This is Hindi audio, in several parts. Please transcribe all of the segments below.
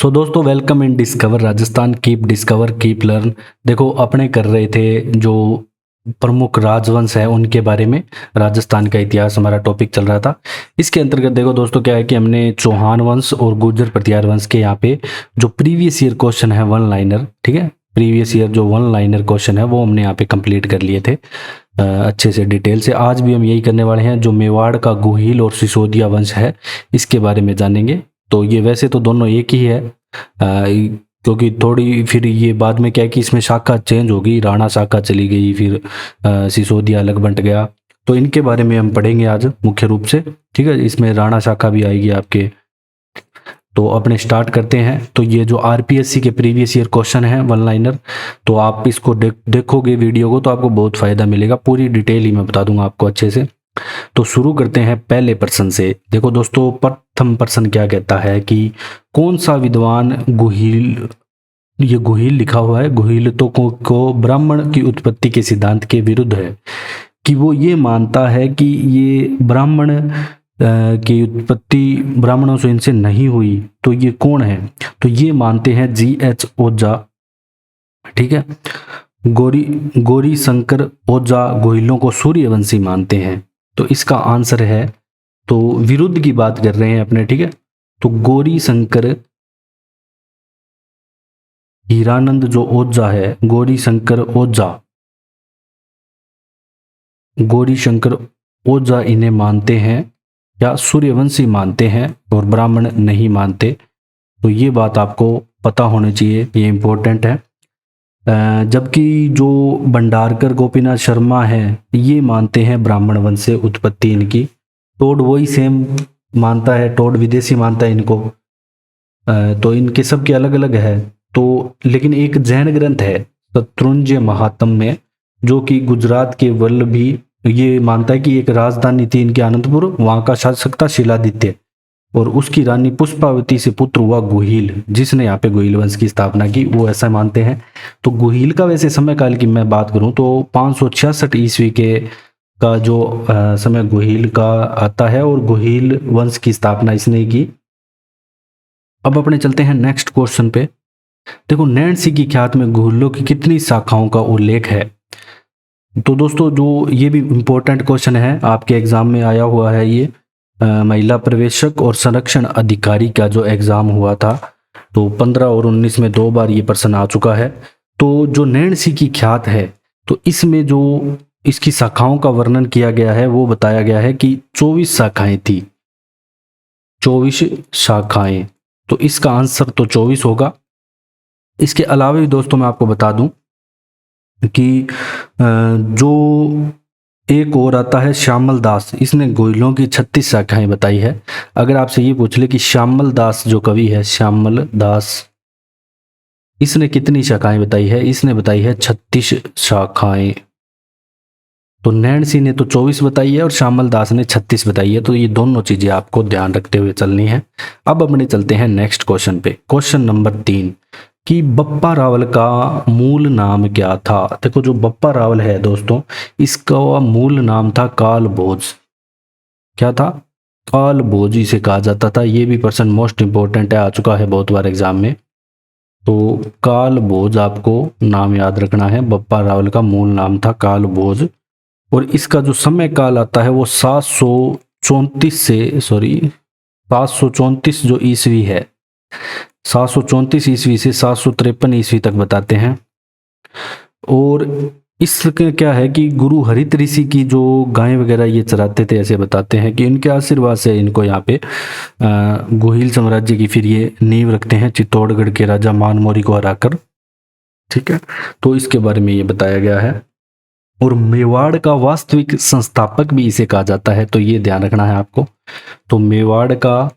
सो दोस्तों, welcome in discover Rajasthan. Keep discover keep learn. देखो, अपने कर रहे थे जो प्रमुख राजवंश है उनके बारे में, राजस्थान का इतिहास हमारा टॉपिक चल रहा था। इसके अंतर्गत देखो दोस्तों, क्या है कि हमने चौहान वंश और गुर्जर प्रतिहार वंश के यहाँ पे जो प्रीवियस ईयर क्वेश्चन है वन लाइनर, ठीक है, प्रीवियस ईयर जो वन लाइनर क्वेश्चन है वो हमने यहाँ पे कंप्लीट कर लिए थे अच्छे से डिटेल से। आज भी हम यही करने वाले हैं। जो मेवाड़ का गुहिल और सिसोदिया वंश है इसके बारे में जानेंगे। तो ये वैसे तो दोनों एक ही है, क्योंकि थोड़ी फिर ये बाद में क्या है कि इसमें शाखा चेंज हो गई, राणा शाखा चली गई, फिर सिसोदिया अलग बंट गया। तो इनके बारे में हम पढ़ेंगे आज मुख्य रूप से, ठीक है। इसमें राणा शाखा भी आएगी आपके। तो अपने स्टार्ट करते हैं। तो ये जो आरपीएससी के प्रीवियस ईयर क्वेश्चन है वन लाइनर, तो आप इसको देखोगे वीडियो को तो आपको बहुत फायदा मिलेगा। पूरी डिटेल ही मैं बता दूंगा आपको अच्छे से। तो शुरू करते हैं पहले प्रश्न से। देखो दोस्तों, प्रथम प्रश्न क्या कहता है कि कौन सा विद्वान गुहिल, ये गुहिल लिखा हुआ है, गुहिल तो को ब्राह्मण की उत्पत्ति के सिद्धांत के विरुद्ध है, कि वो ये मानता है कि ये ब्राह्मण की उत्पत्ति ब्राह्मणों से इनसे नहीं हुई। तो ये कौन है? तो ये मानते हैं GH ओझा, ठीक है। गौरी शंकर ओझा गुहिलों को सूर्यवंशी मानते हैं। तो इसका आंसर है, तो विरुद्ध की बात कर रहे हैं अपने, ठीक है। तो गौरी शंकर हीरानंद जो ओझा है, गौरी शंकर ओझा इन्हें मानते हैं या सूर्यवंशी मानते हैं और ब्राह्मण नहीं मानते। तो ये बात आपको पता होनी चाहिए, ये इंपॉर्टेंट है। जबकि जो भंडारकर गोपीनाथ शर्मा है ये मानते हैं ब्राह्मण वंश से उत्पत्ति इनकी। टोड वही सेम मानता है, टोड विदेशी मानता है इनको। तो इनके सबके अलग अलग है। तो लेकिन एक जैन ग्रंथ है शत्रुंजय महात्म में, जो कि गुजरात के वल्लभी, ये मानता है कि एक राजधानी थी इनके आनंदपुर, वहाँ का शासक था शिलादित्य, और उसकी रानी पुष्पावती से पुत्र हुआ गुहिल, जिसने यहाँ पे गुहिल वंश की स्थापना की, वो ऐसा मानते हैं। तो गुहिल का वैसे समय काल की मैं बात करूं तो 566 ईस्वी के का जो समय गुहिल का आता है, और गुहिल वंश की स्थापना इसने की। अब अपने चलते हैं नेक्स्ट क्वेश्चन पे। देखो, नैणसी की ख्यात में गुहिलों की कितनी शाखाओं का उल्लेख है? तो दोस्तों, जो ये भी इंपॉर्टेंट क्वेश्चन है, आपके एग्जाम में आया हुआ है ये। महिला प्रवेशक और संरक्षण अधिकारी का जो एग्जाम हुआ था, तो 15 और 19 में 2 बार ये प्रश्न आ चुका है। तो जो नैणसी की ख्यात है, तो इसमें जो इसकी शाखाओं का वर्णन किया गया है वो बताया गया है कि 24 शाखाएं थी, 24 शाखाएं। तो इसका आंसर तो 24 होगा। इसके अलावा भी दोस्तों मैं आपको बता दूं कि जो एक और आता है श्यामल दास, इसने गुहिलों की 36 शाखाएं बताई है। अगर आपसे ये पूछ ले कि श्यामल दास जो कवि है, श्यामल दास, इसने कितनी शाखाएं बताई है? इसने बताई है 36 शाखाएं। तो नैणसी ने तो 24 बताई है और श्यामल दास ने 36 बताई है। तो ये दोनों चीजें आपको ध्यान रखते हुए चलनी है। अब अपने चलते हैं नेक्स्ट क्वेश्चन पे। क्वेश्चन नंबर 3 कि बप्पा रावल का मूल नाम क्या था? देखो, जो बप्पा रावल है दोस्तों, इसका मूल नाम था कालभोज। क्या था? कालभोज इसे कहा जाता था। ये भी प्रश्न मोस्ट इंपोर्टेंट है, आ चुका है बहुत बार एग्जाम में। तो कालभोज आपको नाम याद रखना है। बप्पा रावल का मूल नाम था कालभोज, और इसका जो समय काल आता है वो 734 जो ईस्वी है, 734 ईस्वी से 753 ईस्वी तक बताते हैं। और इसके क्या है कि गुरु हरित ऋषि की जो गायें वगैरह ये चराते थे, ऐसे बताते हैं कि इनके आशीर्वाद से इनको यहाँ पे गुहिल साम्राज्य की फिर ये नींव रखते हैं, चित्तौड़गढ़ के राजा मानमोरी को हराकर, ठीक है। तो इसके बारे में ये बताया गया है। और मेवाड़ का वास्तविक संस्थापक भी इसे कहा जाता है, तो ये ध्यान रखना है आपको। तो मेवाड़ का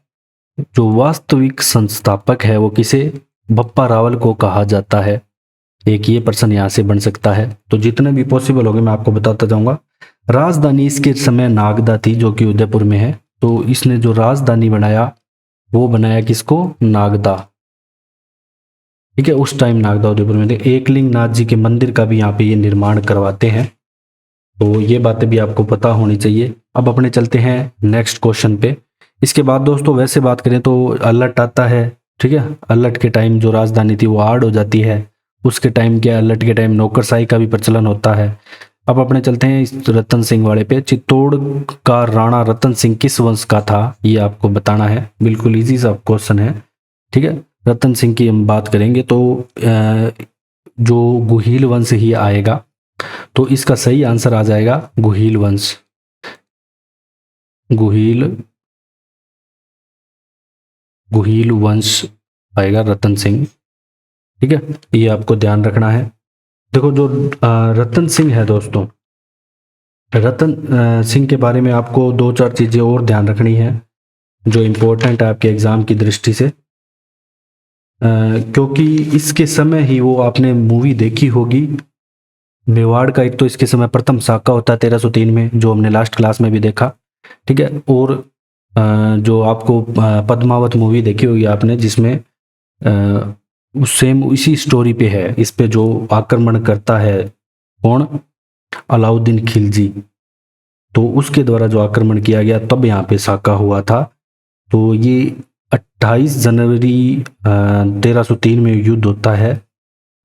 जो वास्तविक संस्थापक है वो किसे? बप्पा रावल को कहा जाता है। एक ये प्रश्न यहाँ से बन सकता है। तो जितने भी पॉसिबल होंगे मैं आपको बताता जाऊंगा। राजधानी इसके समय नागदा थी, जो कि उदयपुर में है। तो इसने जो राजधानी बनाया वो बनाया किसको? नागदा, ठीक है। उस टाइम नागदा उदयपुर में थे। एकलिंग नाथ जी के मंदिर का भी यहाँ पे ये निर्माण करवाते हैं। तो ये बातें भी आपको पता होनी चाहिए। अब अपने चलते हैं नेक्स्ट क्वेश्चन पे। इसके बाद दोस्तों वैसे बात करें तो अलर्ट आता है ठीक है। अल्लट के टाइम जो राजधानी थी वो आड़ हो जाती है, उसके टाइम क्या, अल्लट के टाइम नौकरशाही का भी प्रचलन होता है। अब अपने चलते हैं इस रतन सिंह वाले पे। चित्तौड़ का राणा रतन सिंह किस वंश का था, ये आपको बताना है। बिल्कुल इजी सा क्वेश्चन है, ठीक है। रतन सिंह की हम बात करेंगे तो जो गुहिल वंश ही आएगा, तो इसका सही आंसर आ जाएगा गुहिल वंश। गुहिल वंश आएगा रतन सिंह, ठीक है। ये आपको ध्यान रखना है। देखो जो रतन सिंह है दोस्तों, रतन सिंह के बारे में आपको दो चार चीजें और ध्यान रखनी है जो इम्पोर्टेंट है आपके एग्जाम की दृष्टि से, क्योंकि इसके समय ही वो आपने मूवी देखी होगी मेवाड़ का। एक तो इसके समय प्रथम साका होता है 1303 में, जो हमने लास्ट क्लास में भी देखा, ठीक है। और जो आपको पद्मावत मूवी देखी होगी आपने, जिसमें सेम इसी स्टोरी पे है। इस पे जो आक्रमण करता है कौन, अलाउद्दीन खिलजी, तो उसके द्वारा जो आक्रमण किया गया तब यहाँ पे साका हुआ था। तो ये 28 जनवरी 1303 में युद्ध होता है,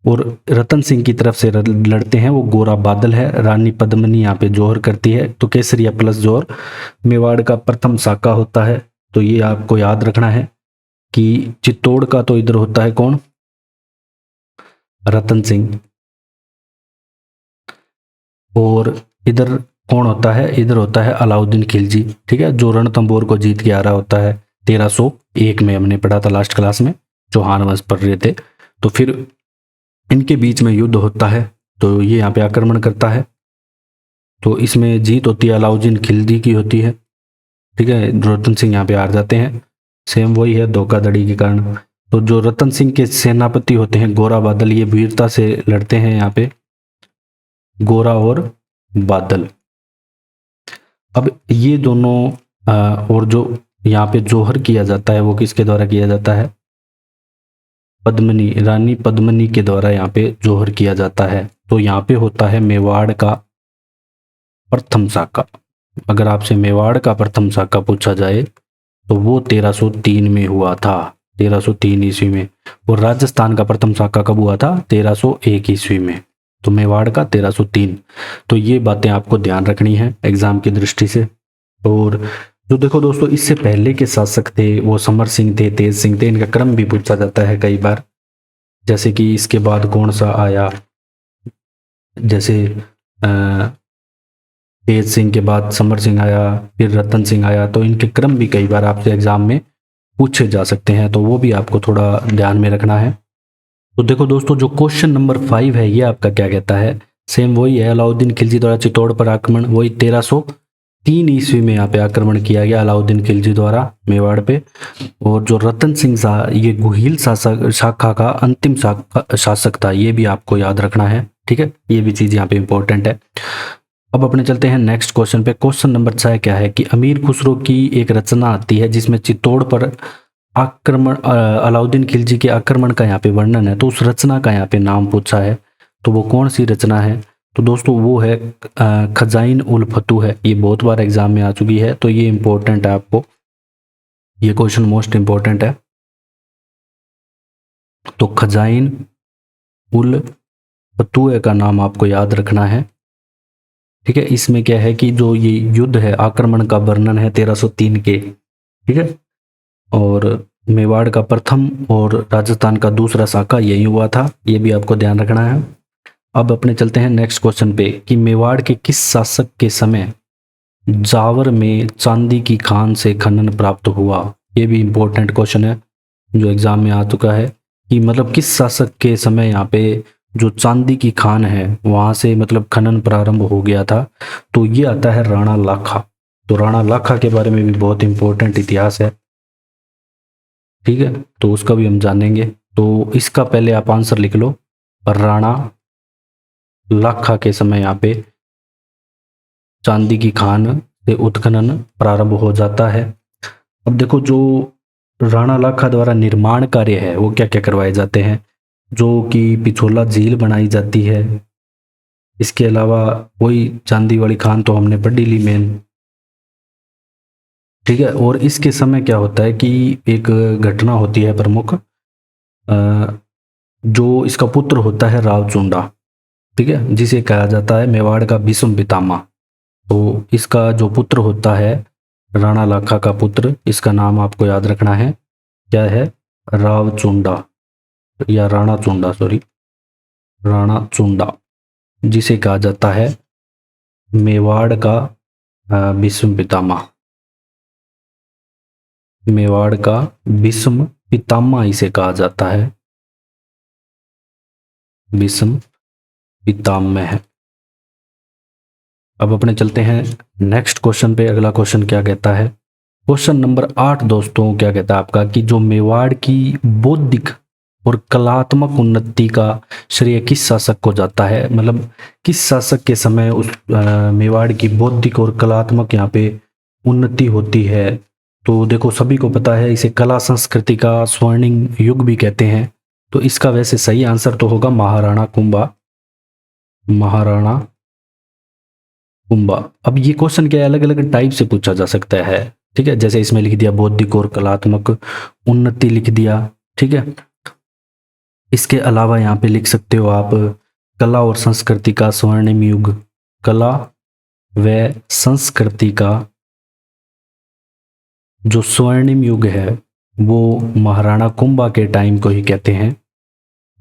और रतन सिंह की तरफ से लड़ते हैं वो गोरा बादल है, रानी पद्मनी यहाँ पे जोहर करती है, तो केसरिया प्लस जोहर मेवाड़ का प्रथम साका होता है। तो ये आपको याद रखना है कि चित्तौड़ का तो इधर होता है कौन, रतन सिंह, और इधर कौन होता है, इधर होता है अलाउद्दीन खिलजी, ठीक है, जो रणथंबोर को जीत के आ रहा होता है 1301 में। हमने पढ़ा था लास्ट क्लास में, चौहान वंश पढ़ रहे थे। तो फिर इनके बीच में युद्ध होता है, तो ये यहाँ पे आक्रमण करता है, तो इसमें जीत होती है अलाउद्दीन खिलजी की होती है, ठीक है। रतन सिंह यहाँ पे हार जाते हैं। सेम वही है, धोखाधड़ी के कारण। तो जो रतन सिंह के सेनापति होते हैं गोरा बादल, ये वीरता से लड़ते हैं यहाँ पे, गोरा और बादल। अब ये दोनों और जो यहाँ पे जोहर किया जाता है वो किसके द्वारा किया जाता है, पद्मनी, रानी पद्मनी के द्वारा यहाँ पे जोहर किया जाता है। तो यहाँ पे होता है मेवाड़ का प्रथम साका। अगर आपसे मेवाड़ का प्रथम साका पूछा जाए तो वो 1303 में हुआ था, 1303 ईस्वी में। और राजस्थान का प्रथम साका कब हुआ था, 1301 ईस्वी में। तो मेवाड़ का 1303। तो ये बातें आपको ध्यान रखनी है एग्जाम की दृष्टि से। और जो देखो दोस्तों, इससे पहले के शासक थे वो समर सिंह थे, तेज सिंह थे, इनका क्रम भी पूछा जाता है कई बार। जैसे कि इसके बाद कौन सा आया, जैसे तेज सिंह के बाद समर सिंह आया, फिर रतन सिंह आया, तो इनके क्रम भी कई बार आपसे एग्जाम में पूछे जा सकते हैं, तो वो भी आपको थोड़ा ध्यान में रखना है। तो देखो दोस्तों, जो क्वेश्चन नंबर 5 है ये आपका क्या कहता है, सेम वही है, अलाउद्दीन खिलजी द्वारा चित्तौड़ पर आक्रमण, वही 1303 ईस्वी में यहाँ पे आक्रमण किया गया अलाउद्दीन खिलजी द्वारा मेवाड़ पे। और जो रतन सिंह ये गुहिल शाखा का अंतिम शासक था, ये भी आपको याद रखना है, ठीक है। ये भी चीज यहाँ पे इंपॉर्टेंट है। अब अपने चलते हैं नेक्स्ट क्वेश्चन पे। क्वेश्चन नंबर 6 क्या है कि अमीर खुसरो की एक रचना आती है जिसमें चित्तौड़ पर आक्रमण, अलाउद्दीन खिलजी के आक्रमण का यहाँ पे वर्णन है, तो उस रचना का यहाँ पे नाम पूछा है, तो वो कौन सी रचना है। तो दोस्तों वो है खजाइन उल फतू है। ये बहुत बार एग्जाम में आ चुकी है, तो ये इंपॉर्टेंट है आपको, ये क्वेश्चन मोस्ट इंपॉर्टेंट है। तो खजाइन उल फतूह का नाम आपको याद रखना है, ठीक है। इसमें क्या है कि जो ये युद्ध है, आक्रमण का वर्णन है 1303 के, ठीक है। और मेवाड़ का प्रथम और राजस्थान का दूसरा साका यही हुआ था, ये भी आपको ध्यान रखना है। अब अपने चलते हैं नेक्स्ट क्वेश्चन पे कि मेवाड़ के किस शासक के समय जावर में चांदी की खान से खनन प्राप्त हुआ। ये भी इंपॉर्टेंट क्वेश्चन है जो एग्जाम में आ चुका है कि मतलब किस शासक के समय यहाँ पे जो चांदी की खान है वहां से मतलब खनन प्रारंभ हो गया था। तो ये आता है राणा लाखा। तो राणा लाखा के बारे में भी बहुत इंपॉर्टेंट इतिहास है, ठीक है, तो उसका भी हम जानेंगे। तो इसका पहले आप आंसर लिख लो, राणा लाखा के समय यहाँ पे चांदी की खान से उत्खनन प्रारंभ हो जाता है। अब देखो, जो राणा लाखा द्वारा निर्माण कार्य है वो क्या क्या करवाए जाते हैं, जो कि पिछोला झील बनाई जाती है। इसके अलावा वही चांदी वाली खान तो हमने पढ़ी ली मेन, ठीक है। और इसके समय क्या होता है कि एक घटना होती है प्रमुख, जो इसका पुत्र होता है रावचुंडा, ठीक है, जिसे कहा जाता है मेवाड़ का भीष्म पितामह। तो इसका जो पुत्र होता है राणा लाखा का पुत्र, इसका नाम आपको याद रखना है, क्या है, रावचुंडा या राणा चुंडा, सॉरी, राणा चुंडा, जिसे कहा जाता है मेवाड़ का भीष्म पितामह। मेवाड़ का भीष्म पितामह इसे कहा जाता है, भीष्म पितामह। अब अपने चलते हैं नेक्स्ट क्वेश्चन पे। अगला क्वेश्चन क्या कहता है, क्वेश्चन नंबर 8 दोस्तों, क्या कहता है आपका कि जो मेवाड़ की बौद्धिक और कलात्मक उन्नति का श्रेय किस शासक को जाता है, मतलब किस शासक के समय उस मेवाड़ की बौद्धिक और कलात्मक यहाँ पे उन्नति होती है। तो देखो सभी को पता है, इसे कला संस्कृति का स्वर्णिम युग भी कहते हैं। तो इसका वैसे सही आंसर तो होगा महाराणा कुंभा, महाराणा कुंभा। अब ये क्वेश्चन क्या अलग अलग टाइप से पूछा जा सकता है, ठीक है, जैसे इसमें लिख दिया बौद्धिक और कलात्मक उन्नति लिख दिया, ठीक है। इसके अलावा यहाँ पे लिख सकते हो आप कला और संस्कृति का स्वर्णिम युग, कला व संस्कृति का जो स्वर्णिम युग है वो महाराणा कुंभा के टाइम को ही कहते हैं,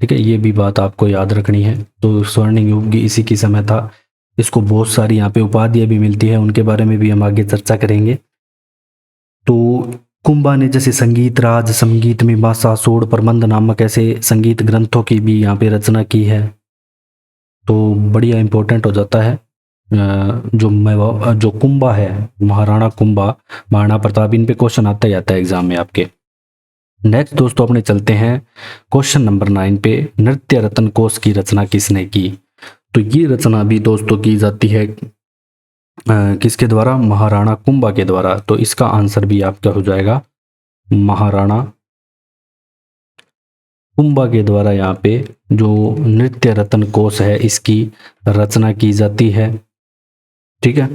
ठीक है, ये भी बात आपको याद रखनी है। तो स्वर्णिम युग इसी की समय था। इसको बहुत सारी यहाँ पे उपाधियां भी मिलती है, उनके बारे में भी हम आगे चर्चा करेंगे। तो कुंभा ने जैसे संगीत राज, संगीत मीमांसा, सोड़ प्रबंध नामक ऐसे संगीत ग्रंथों की भी यहाँ पे रचना की है। तो बढ़िया इंपॉर्टेंट हो जाता है। जो कुंभा है, महाराणा कुंभा, महाराणा प्रताप, इन पे क्वेश्चन आता ही आता है एग्जाम में आपके। नेक्स्ट दोस्तों अपने चलते हैं क्वेश्चन नंबर 9 पे। नृत्य रत्न कोश की रचना किसने की? तो ये रचना भी दोस्तों की जाती है किसके द्वारा? महाराणा कुंभा के द्वारा। तो इसका आंसर भी आपका हो जाएगा महाराणा कुंभा के द्वारा। यहाँ पे जो नृत्य रत्न कोश है इसकी रचना की जाती है, ठीक है।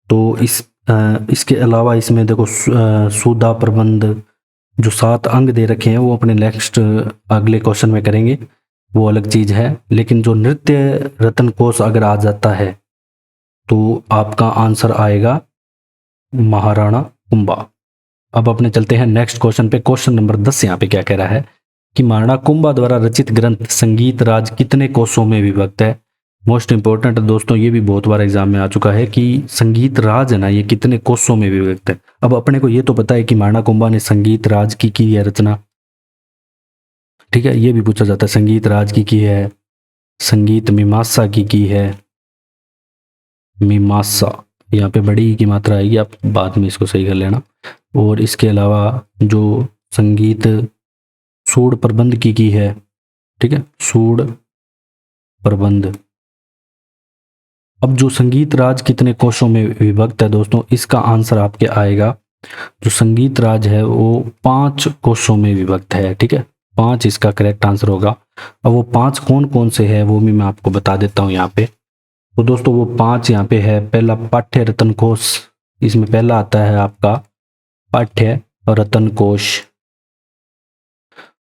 तो इसके अलावा इसमें देखो सुधा प्रबंध, जो 7 अंग दे रखे हैं वो अपने नेक्स्ट अगले क्वेश्चन में करेंगे, वो अलग चीज है। लेकिन जो नृत्य रत्न कोश अगर आ जाता है तो आपका आंसर आएगा महाराणा कुंभा। अब अपने चलते हैं नेक्स्ट क्वेश्चन पे। क्वेश्चन नंबर 10 यहाँ पे क्या कह रहा है कि महाराणा कुंभा द्वारा रचित ग्रंथ संगीत राज कितने कोशों में विभक्त है? मोस्ट इंपॉर्टेंट दोस्तों, ये भी बहुत बार एग्जाम में आ चुका है कि संगीत राज है ना, ये कितने कोशों में विभक्त है। अब अपने को ये तो पता है कि महाराणा कुंभा ने संगीत राज की है रचना, ठीक है, ये भी पूछा जाता है संगीत राज की है, संगीत मीमांसा की है। मीमांसा यहाँ पे बड़ी की मात्रा आएगी, आप बाद में इसको सही कर लेना। और इसके अलावा जो संगीत सूढ़ प्रबंध की है, ठीक है, सूढ़ प्रबंध। अब जो संगीत राज कितने कोशों में विभक्त है दोस्तों, इसका आंसर आपके आएगा, जो संगीत राज है वो 5 कोशों में विभक्त है, ठीक है, 5 इसका करेक्ट आंसर होगा। अब वो 5 कौन कौन से है वो भी मैं आपको बता देता हूँ यहाँ पे। तो दोस्तों वो 5 यहाँ पे है। पहला पाठ्य रत्न कोश, इसमें पहला आता है आपका पाठ्य रत्न कोश।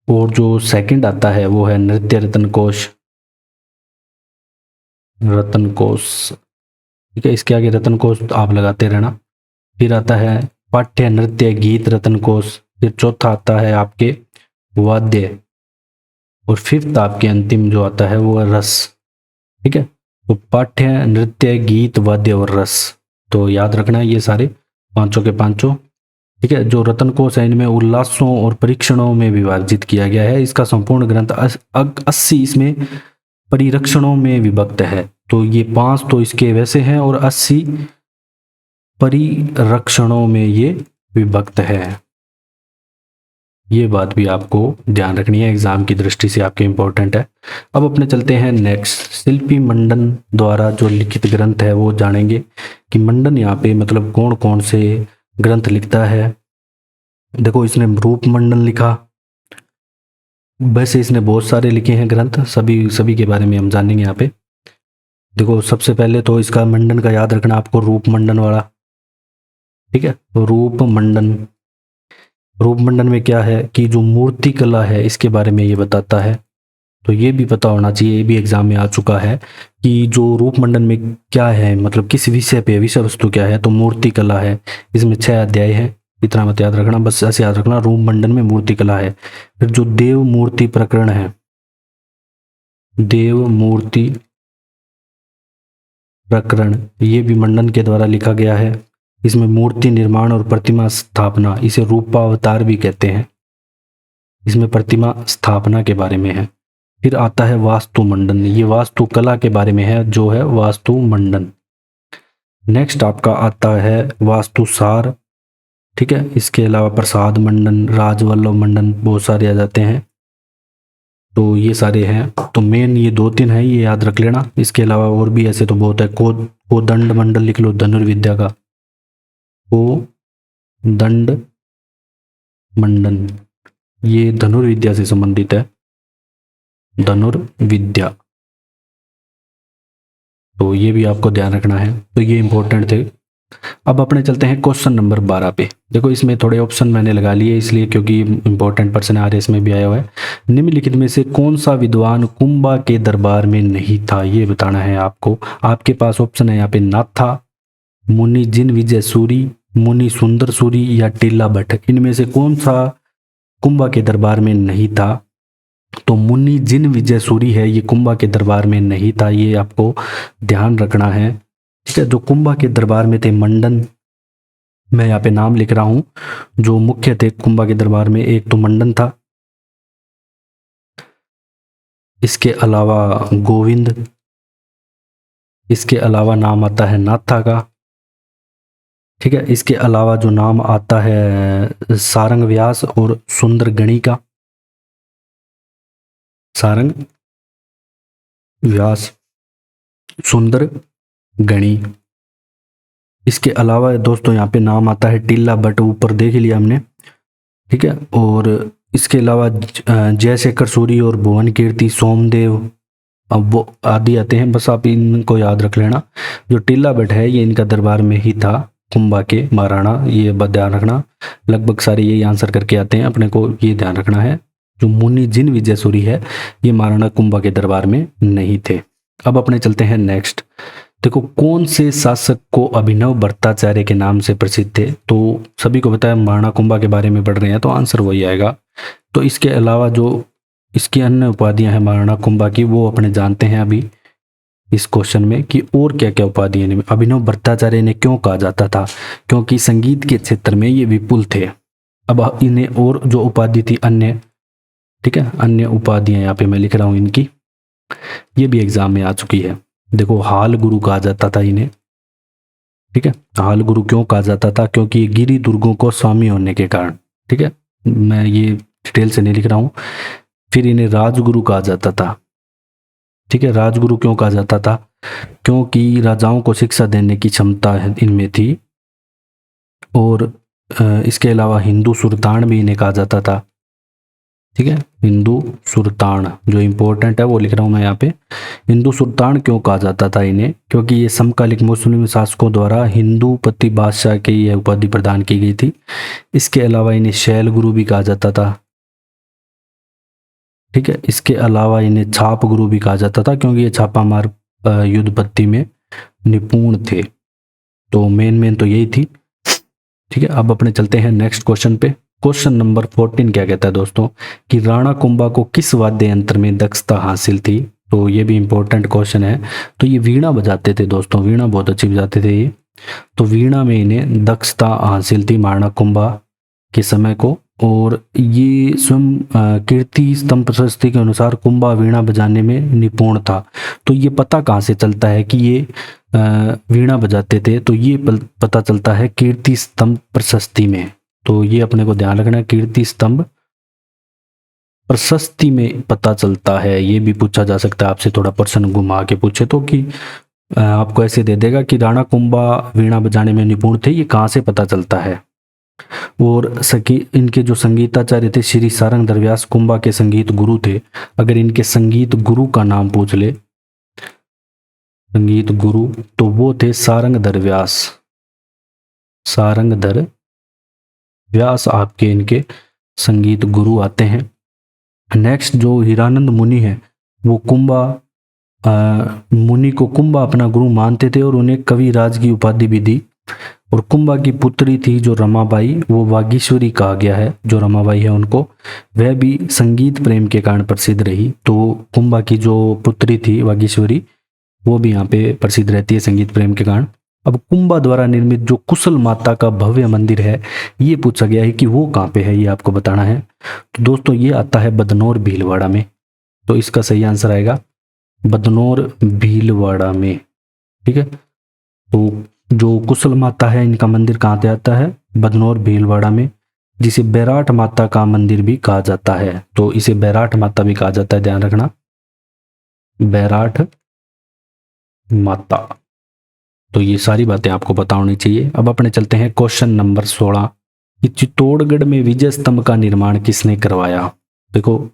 और जो सेकंड आता है वो है नृत्य रत्न कोश, रत्न कोश, ठीक है, इसके आगे रत्न कोश तो आप लगाते रहना। फिर आता है पाठ्य नृत्य गीत रत्न कोश। फिर चौथा आता है आपके वाद्य, और फिफ्थ आपके अंतिम जो आता है वो है रस, ठीक है। तो पाठ्य नृत्य गीत वाद्य और रस, तो याद रखना है ये सारे पांचों के पांचों, ठीक है। जो रत्न कोश है इनमें उल्लासों और परीक्षणों में विभाजित किया गया है। इसका संपूर्ण ग्रंथ 80 इसमें परिरक्षणों में विभक्त है। तो ये 5 तो इसके वैसे हैं और 80 परिरक्षणों में ये विभक्त है। ये बात भी आपको ध्यान रखनी है, एग्जाम की दृष्टि से आपके इंपॉर्टेंट है। अब अपने चलते हैं नेक्स्ट, शिल्पी मंडन द्वारा जो लिखित ग्रंथ है वो जानेंगे कि मंडन यहाँ पे मतलब कौन कौन से ग्रंथ लिखता है। देखो इसने रूप मंडन लिखा, वैसे इसने बहुत सारे लिखे हैं ग्रंथ, सभी के बारे में हम जानेंगे यहाँ पे। देखो सबसे पहले तो इसका मंडन का याद रखना आपको, रूप मंडन वाला, ठीक है, रूप मंडन। रूप मंडन में क्या है कि जो मूर्ति कला है इसके बारे में ये बताता है। तो ये भी पता होना चाहिए, ये भी एग्जाम में आ चुका है कि जो रूप मंडन में क्या है, मतलब किस विषय पे, विषय वस्तु क्या है, तो मूर्ति कला है। इसमें 6 अध्याय है, इतना मत याद रखना, बस ऐसे याद रखना रूप मंडन में मूर्ति कला है। फिर जो देव मूर्ति प्रकरण है, देव मूर्ति प्रकरण, ये भी मंडन के द्वारा लिखा गया है। इसमें मूर्ति निर्माण और प्रतिमा स्थापना, इसे रूपावतार भी कहते हैं, इसमें प्रतिमा स्थापना के बारे में है। फिर आता है वास्तु मंडन, ये वास्तु कला के बारे में है, जो है वास्तु मंडन। नेक्स्ट आपका आता है वास्तु सार, ठीक है। इसके अलावा प्रसाद मंडन, राजवल्लभ मंडन, बहुत सारे आ जाते हैं। तो ये सारे हैं, तो मेन ये 2-3 है, ये याद रख लेना। इसके अलावा और भी ऐसे तो बहुत है। कोदंड मंडल लिख लो, धनुर्विद्या का, कोदंड मंडन, ये धनुर्विद्या से संबंधित है, धनुर्विद्या। तो ये भी आपको ध्यान रखना है, तो ये इंपॉर्टेंट थे। अब अपने चलते हैं क्वेश्चन नंबर 12 पे। देखो इसमें थोड़े ऑप्शन मैंने लगा लिए इसलिए क्योंकि इंपॉर्टेंट पर्सन आ रहे, इसमें भी आया हुआ है। निम्नलिखित में से कौन सा विद्वान कुंभा के दरबार में नहीं था, ये बताना है आपको। आपके पास ऑप्शन है यहाँ पे नाथा, मुनि जिन विजय सूरी, मुनि सुंदर सूरी या टीला भट्ट। इनमें से कौन सा कुंभा के दरबार में नहीं था? तो मुनि जिन विजय सूरी है, ये कुंभा के दरबार में नहीं था, ये आपको ध्यान रखना है, ठीक है। जो कुंभा के दरबार में थे मंडन, मैं यहाँ पे नाम लिख रहा हूं, जो मुख्य थे कुंभा के दरबार में, एक तो मंडन था, इसके अलावा गोविंद, इसके अलावा नाम आता है नाथा का, ठीक है। इसके अलावा जो नाम आता है सारंग व्यास और सुंदर गणी का, सारंग व्यास सुंदर गणी। इसके अलावा दोस्तों यहाँ पे नाम आता है टीला भट्ट, ऊपर देख लिया हमने, ठीक है। और इसके अलावा जयशेखर सूरी और भुवन कीर्ति, सोमदेव, अब वो आदि आते हैं, बस आप इनको याद रख लेना। जो टीला भट्ट है ये इनका दरबार में ही था, कुंभा के महाराणा, ये ध्यान रखना। लगभग सारे यही आंसर करके आते हैं, अपने को ये ध्यान रखना है। जो मुनि जिन विजय सूरी है ये महाराणा कुंभा के दरबार में नहीं थे। अब अपने चलते हैं नेक्स्ट। देखो कौन से शासक को अभिनव भट्टाचार्य के नाम से प्रसिद्ध थे? तो सभी को पता है, महाराणा कुंभा के बारे में पढ़ रहे हैं तो आंसर वही आएगा। तो इसके अलावा जो इसकी अन्य उपाधियां हैं महाराणा कुंभा की, वो अपने जानते हैं अभी इस क्वेश्चन में कि और क्या क्या उपाधियां हैं। अभिनव भट्टाचार्य ने क्यों कहा जाता था? क्योंकि संगीत के क्षेत्र में ये विपुल थे। अब इन्हें और जो उपाधि थी अन्य, ठीक है, अन्य उपाधियां यहाँ पे मैं लिख रहा हूं इनकी, ये भी एग्जाम में आ चुकी है। देखो हाल गुरु कहा जाता था इन्हें, ठीक है। हाल गुरु क्यों कहा जाता था? क्योंकि गिरी दुर्गों को स्वामी होने के कारण, ठीक है, मैं ये डिटेल से नहीं लिख रहा हूं। फिर इन्हें राजगुरु कहा जाता था, ठीक है। राजगुरु क्यों कहा जाता था? क्योंकि राजाओं को शिक्षा देने की क्षमता इनमें थी। और इसके अलावा हिंदू सुल्तान भी इन्हें कहा जाता था, ठीक है। हिंदू सुल्तान जो इंपॉर्टेंट है वो लिख रहा हूं मैं यहाँ पे। हिंदू सुल्तान क्यों कहा जाता था इन्हें? क्योंकि ये समकालिक मुस्लिम शासकों द्वारा हिंदू पति बादशाह की यह उपाधि प्रदान की गई थी। इसके अलावा इन्हें शैल गुरु भी कहा जाता था, ठीक है। इसके अलावा इन्हें छाप गुरु भी कहा जाता था क्योंकि ये छापामार युद्धपत्ति में निपुण थे। तो मेन तो यही थी, ठीक है। अब अपने चलते हैं नेक्स्ट क्वेश्चन पे। क्वेश्चन नंबर 14 क्या कहता है दोस्तों कि राणा कुंभा को किस वाद्य यंत्र में दक्षता हासिल थी? तो ये भी इंपॉर्टेंट क्वेश्चन है। तो ये वीणा बजाते थे दोस्तों, वीणा बहुत अच्छी बजाते थे ये। तो वीणा में इन्हें दक्षता हासिल थी महाराणा कुंभा के समय को। और ये स्वयं कीर्ति स्तंभ प्रशस्ति के अनुसार कुंभा वीणा बजाने में निपुण था। तो ये पता कहाँ से चलता है कि ये वीणा बजाते थे? तो ये पता चलता है कीर्ति स्तंभ प्रशस्ति में। तो ये अपने को ध्यान रखना है, कीर्ति स्तंभ प्रशस्ति में पता चलता है। ये भी पूछा जा सकता है आपसे, थोड़ा प्रश्न घुमा के पूछे तो, कि आपको ऐसे दे देगा कि राणा कुंभा वीणा बजाने में निपुण थे, ये कहाँ से पता चलता है? और इनके जो संगीताचार्य थे श्री सारंग व्यास कुंभा के संगीत गुरु थे। अगर इनके संगीत गुरु का नाम पूछ ले, संगीत गुरु, तो वो थे सारंग व्यास, सारंग व्यास आपके इनके संगीत गुरु आते हैं। नेक्स्ट जो हीरानंद मुनि है वो कुंभा मुनि को कुंभा अपना गुरु मानते थे और उन्हें कविराज की उपाधि भी दी। और कुंभा की पुत्री थी जो रमाबाई, वो वागीश्वरी कहा गया है, जो रमाबाई है उनको, वह भी संगीत प्रेम के कारण प्रसिद्ध रही। तो कुंभा की जो पुत्री थी वागीश्वरी, वो भी यहाँ पे प्रसिद्ध रहती है संगीत प्रेम के कारण। अब कुंभा द्वारा निर्मित जो कुशल माता का भव्य मंदिर है, ये पूछा गया है कि वो कहाँ पे है, ये आपको बताना है। तो दोस्तों ये आता है बदनौर भीलवाड़ा में। तो इसका सही आंसर आएगा बदनौर भीलवाड़ा में। ठीक है, तो जो कुशल माता है इनका मंदिर कहाँ पे आता है, बदनौर भीलवाड़ा में, जिसे बैराट माता का मंदिर भी कहा जाता है। तो इसे बैराट माता भी कहा जाता है, ध्यान रखना, बैराट माता। तो ये सारी बातें आपको पता होनी चाहिए। अब अपने चलते हैं क्वेश्चन नंबर 16 कि चित्तौड़गढ़ में विजय स्तंभ का निर्माण किसने करवाया। देखो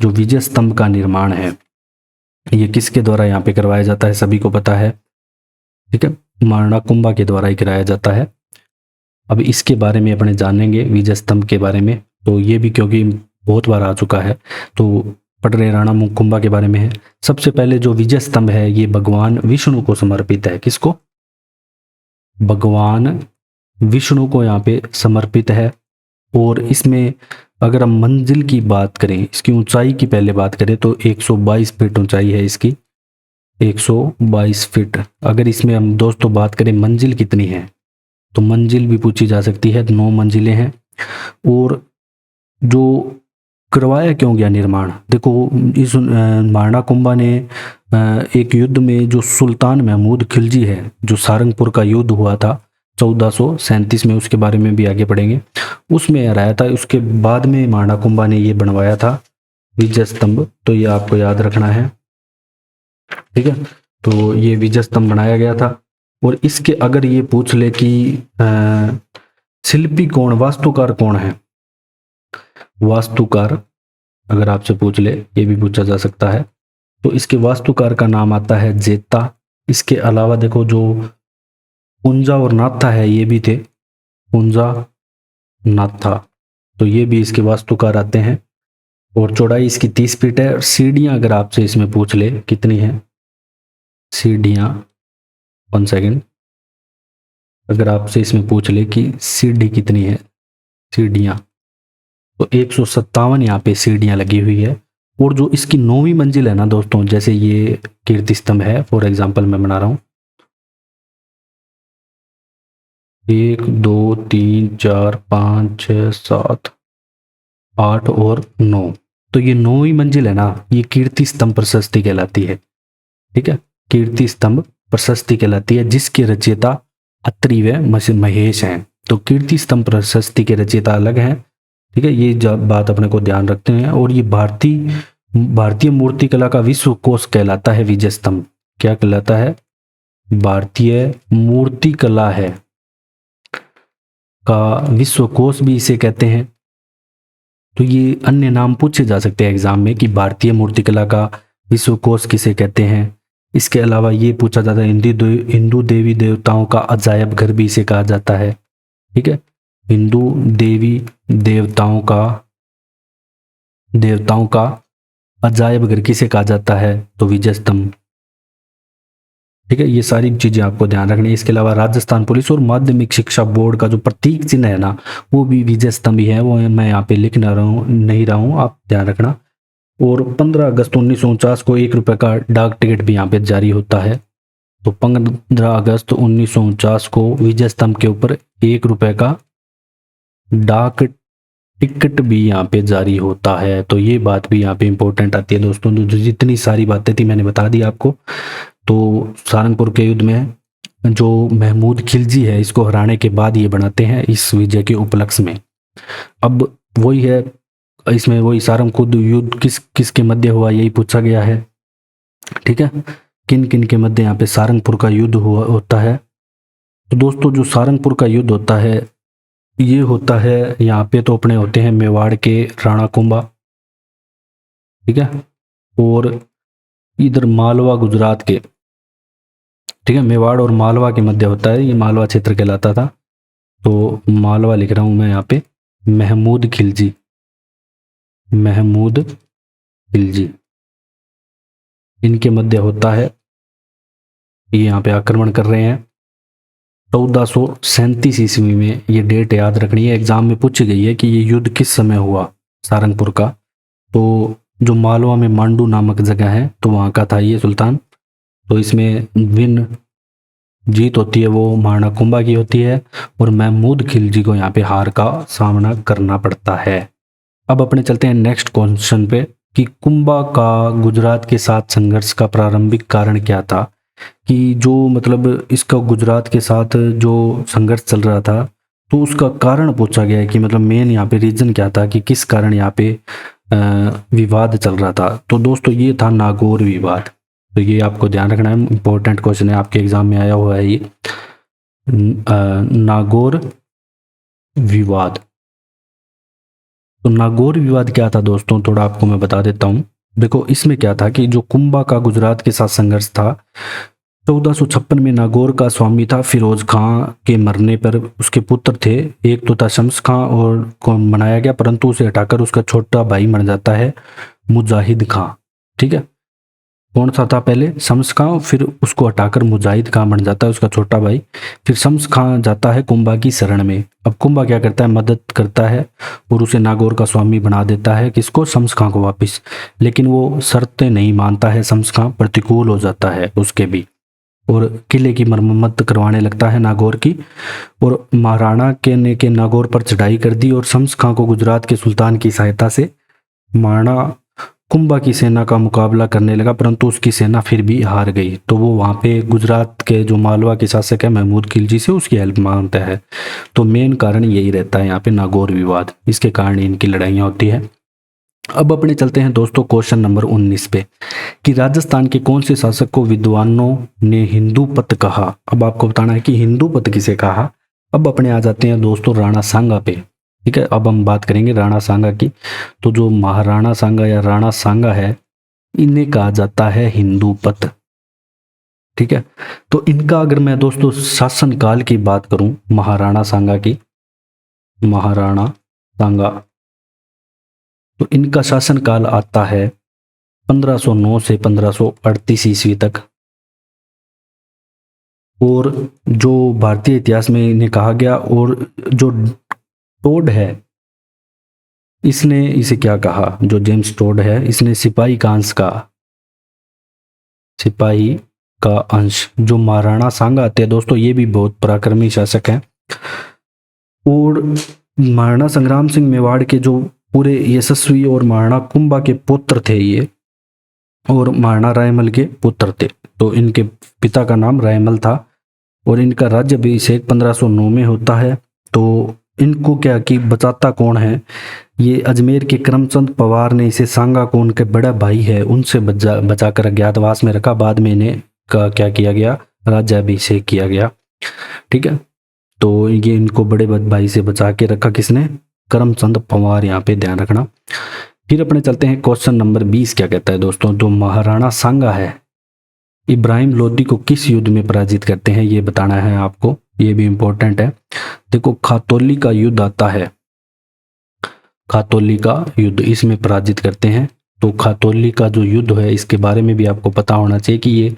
जो विजय स्तंभ का निर्माण है ये किसके द्वारा यहाँ पे करवाया जाता है, सभी को पता है। ठीक है, महाराणा कुंभा के द्वारा ही कराया जाता है। अब इसके बारे में अपने जानेंगे विजय स्तंभ के बारे में। तो ये भी क्योंकि बहुत बार आ चुका है तो पढ़ रहे राणा कुंभा के बारे में है। सबसे पहले जो विजय स्तंभ है ये भगवान विष्णु को समर्पित है। किसको, भगवान विष्णु को यहाँ पे समर्पित है। और इसमें अगर हम मंजिल की बात करें, इसकी ऊंचाई की पहले बात करें तो 122 फीट ऊंचाई है इसकी, 122 फीट। अगर इसमें हम दोस्तों बात करें मंजिल कितनी है, तो मंजिल भी पूछी जा सकती है, 9 मंजिलें हैं। और जो करवाया क्यों गया निर्माण, देखो इस महाराणा कुंभा ने एक युद्ध में जो सुल्तान महमूद खिलजी है, जो सारंगपुर का युद्ध हुआ था 1437 में, उसके बारे में भी आगे पढ़ेंगे, उसमें हराया था। उसके बाद में महाराणा कुंभा ने ये बनवाया था विजय स्तंभ। तो ये आपको याद रखना है। ठीक है, तो ये विजय स्तंभ बनाया गया था। और इसके अगर ये पूछ ले कि शिल्पी कौन, वास्तुकार कौन है, वास्तुकार अगर आपसे पूछ ले, ये भी पूछा जा सकता है, तो इसके वास्तुकार का नाम आता है जेता। इसके अलावा देखो जो पुंजा और नाथा है ये भी थे, पुंजा नाथा, तो ये भी इसके वास्तुकार आते हैं। और चौड़ाई इसकी 30 फीट है। और सीढ़ियां अगर आपसे इसमें पूछ ले कितनी है, सीढ़ियां, 1 सेकेंड, अगर आपसे इसमें पूछ ले कि सीढ़ी कितनी है, सीढ़ियां, तो 157 यहाँ पे सीढ़ियां लगी हुई है। और जो इसकी 9वीं मंजिल है ना दोस्तों, जैसे ये कीर्ति स्तंभ है, फॉर एग्जांपल मैं बना रहा हूं, 1 2 3 4 5 6 7 8 और 9, तो ये 9वीं मंजिल है ना, ये कीर्ति स्तंभ प्रशस्ति कहलाती है। ठीक है, कीर्ति स्तंभ प्रशस्ति कहलाती है, जिसके रचयिता अत्रि व महेश हैं। तो कीर्ति स्तंभ प्रशस्ति के रचयिता अलग हैं। ठीक है, ये बात अपने को ध्यान रखते हैं। और ये भारतीय मूर्ति कला का विश्व कोश कहलाता है विजय स्तंभ। क्या कहलाता है, भारतीय मूर्ति कला है का विश्व कोश भी इसे कहते हैं। तो ये अन्य नाम पूछे जा सकते हैं एग्जाम में कि भारतीय मूर्तिकला का विश्व कोश किसे कहते हैं। इसके अलावा ये पूछा जाता है हिंदू देवी देवताओं का अजायब घर भी इसे कहा जाता है। ठीक है, हिंदू देवी देवताओं का अजायब घर किसे कहा जाता है, तो विजय स्तंभ। ठीक है, ये सारी चीजें आपको ध्यान रखनी है। इसके अलावा राजस्थान पुलिस और माध्यमिक शिक्षा बोर्ड का जो प्रतीक चिन्ह है ना, वो भी विजय स्तंभ ही है, वो मैं यहाँ पे लिख नहीं रहा हूँ, आप ध्यान रखना। और 15 अगस्त 1949 को 1 रुपये का डाक टिकट भी यहाँ पे जारी होता है। तो 15 अगस्त 1949 को विजय स्तंभ के ऊपर 1 रुपये का डाक टिकट भी यहाँ पे जारी होता है। तो ये बात भी यहाँ पे इंपॉर्टेंट आती है दोस्तों। जो जितनी सारी बातें थी मैंने बता दी आपको। तो सारंगपुर के युद्ध में जो महमूद खिलजी है, इसको हराने के बाद ये बनाते हैं इस विजय के उपलक्ष्य में। अब वही है, इसमें वही सारंगपुर युद्ध किसके मध्य हुआ, यही पूछा गया है। ठीक है, किन किन के मध्य यहाँ पे सारंगपुर का युद्ध होता है। तो दोस्तों जो सारंगपुर का युद्ध होता है, ये होता है यहाँ पे तो अपने होते हैं मेवाड़ के राणा कुंभा। ठीक है, और इधर मालवा गुजरात के, ठीक है, मेवाड़ और मालवा के मध्य होता है, ये मालवा क्षेत्र कहलाता था। तो मालवा लिख रहा हूं मैं यहाँ पे, महमूद खिलजी, महमूद खिलजी, इनके मध्य होता है। ये यहाँ पे आक्रमण कर रहे हैं 1437 ईस्वी में। ये डेट याद रखनी है, एग्जाम में पूछी गई है कि ये युद्ध किस समय हुआ सारंगपुर का। तो जो मालवा में मांडू नामक जगह है तो वहाँ का था ये सुल्तान। तो इसमें विन जीत होती है वो महाराणा कुंभा की होती है और महमूद खिलजी को यहाँ पे हार का सामना करना पड़ता है। अब अपने चलते हैं नेक्स्ट क्वेश्चन पे कि कुंभा का गुजरात के साथ संघर्ष का प्रारंभिक कारण क्या था। कि जो मतलब इसका गुजरात के साथ जो संघर्ष चल रहा था तो उसका कारण पूछा गया है कि मतलब मेन यहाँ पे रीजन क्या था कि किस कारण यहाँ पे विवाद चल रहा था। तो दोस्तों ये था नागौर विवाद। तो ये आपको ध्यान रखना है, इंपॉर्टेंट क्वेश्चन है, आपके एग्जाम में आया हुआ है ये नागौर विवाद। तो नागौर विवाद क्या था दोस्तों, थोड़ा आपको मैं बता देता हूँ। देखो इसमें क्या था कि जो कुंभा का गुजरात के साथ संघर्ष था 1456 में नागौर का स्वामी था फिरोज खां के मरने पर उसके पुत्र थे, एक तो था शम्स खां और को बनाया गया, परंतु उसे हटाकर उसका छोटा भाई मर जाता है मुजाहिद खां। ठीक है, कौन सा था पहले शम्स खां, फिर उसको हटाकर मुजाहिद खां बन जाता है उसका छोटा भाई। फिर शम्स खां जाता है कुंभा की शरण में। अब कुंभा क्या करता है, मदद करता है और उसे नागौर का स्वामी बना देता है, किसको, शम्स खां को वापिस। लेकिन वो शर्तें नहीं मानता है शम्स खां, प्रतिकूल हो जाता है उसके भी और किले की मरम्मत करवाने लगता है नागौर की। और महाराणा के नागौर पर चढ़ाई कर दी और शम्स खां को गुजरात के सुल्तान की सहायता से महाराणा कुंभा की सेना का मुकाबला करने लगा, परंतु उसकी सेना फिर भी हार गई। तो वो वहाँ पे गुजरात के जो मालवा के शासक है महमूद खिलजी से उसकी हेल्प मांगता है। तो मेन कारण यही रहता है यहाँ पे नागौर विवाद, इसके कारण इनकी लड़ाइयाँ होती है। अब अपने चलते हैं दोस्तों क्वेश्चन नंबर 19 पे कि राजस्थान के कौन से शासक को विद्वानों ने हिंदू पत कहा। अब आपको बताना है कि हिंदू पत किसे कहा। अब अपने आ जाते हैं दोस्तों राणा सांगा पे। ठीक है, अब हम बात करेंगे राणा सांगा की। तो जो महाराणा सांगा या राणा सांगा है इन्हें कहा जाता है हिंदू पत। ठीक है, तो इनका अगर मैं दोस्तों शासन काल की बात करूं महाराणा सांगा की, महाराणा सांगा, तो इनका शासन काल आता है 1509 से 1538 ईस्वी तक। और जो भारतीय इतिहास में इन्हें कहा गया, और जो टोड है इसने इसे क्या कहा, जो जेम्स टोड है इसने सिपाही का अंश कहा, सिपाही का अंश। जो महाराणा सांगा थे दोस्तों ये भी बहुत पराक्रमी शासक हैं और महाराणा संग्राम सिंह मेवाड़ के जो पूरे यशस्वी और महाराणा कुंभा के पुत्र थे ये, और महाराणा रायमल के पुत्र थे। तो इनके पिता का नाम रायमल था और इनका राज्याभिषेक 1509 में होता है। तो इनको क्या कि बचाता कौन है, ये अजमेर के करमचंद पवार ने इसे सांगा को उनके बड़ा भाई है उनसे बचाकर अज्ञातवास में रखा। बाद में इन्हें का क्या किया गया, राज्याभिषेक किया गया। ठीक है, तो ये इनको बड़े भाई से बचा के रखा किसने, करमचंद पवार, यहाँ पे ध्यान रखना। फिर अपने चलते हैं क्वेश्चन नंबर 20 क्या कहता है दोस्तों, जो महाराणा सांगा है इब्राहिम लोदी को किस युद्ध में पराजित करते हैं ये बताना है आपको, ये भी इंपॉर्टेंट है। देखो खातौली का युद्ध आता है, खातौली का युद्ध इसमें पराजित करते हैं। तो खातौली का जो युद्ध है इसके बारे में भी आपको पता होना चाहिए कि ये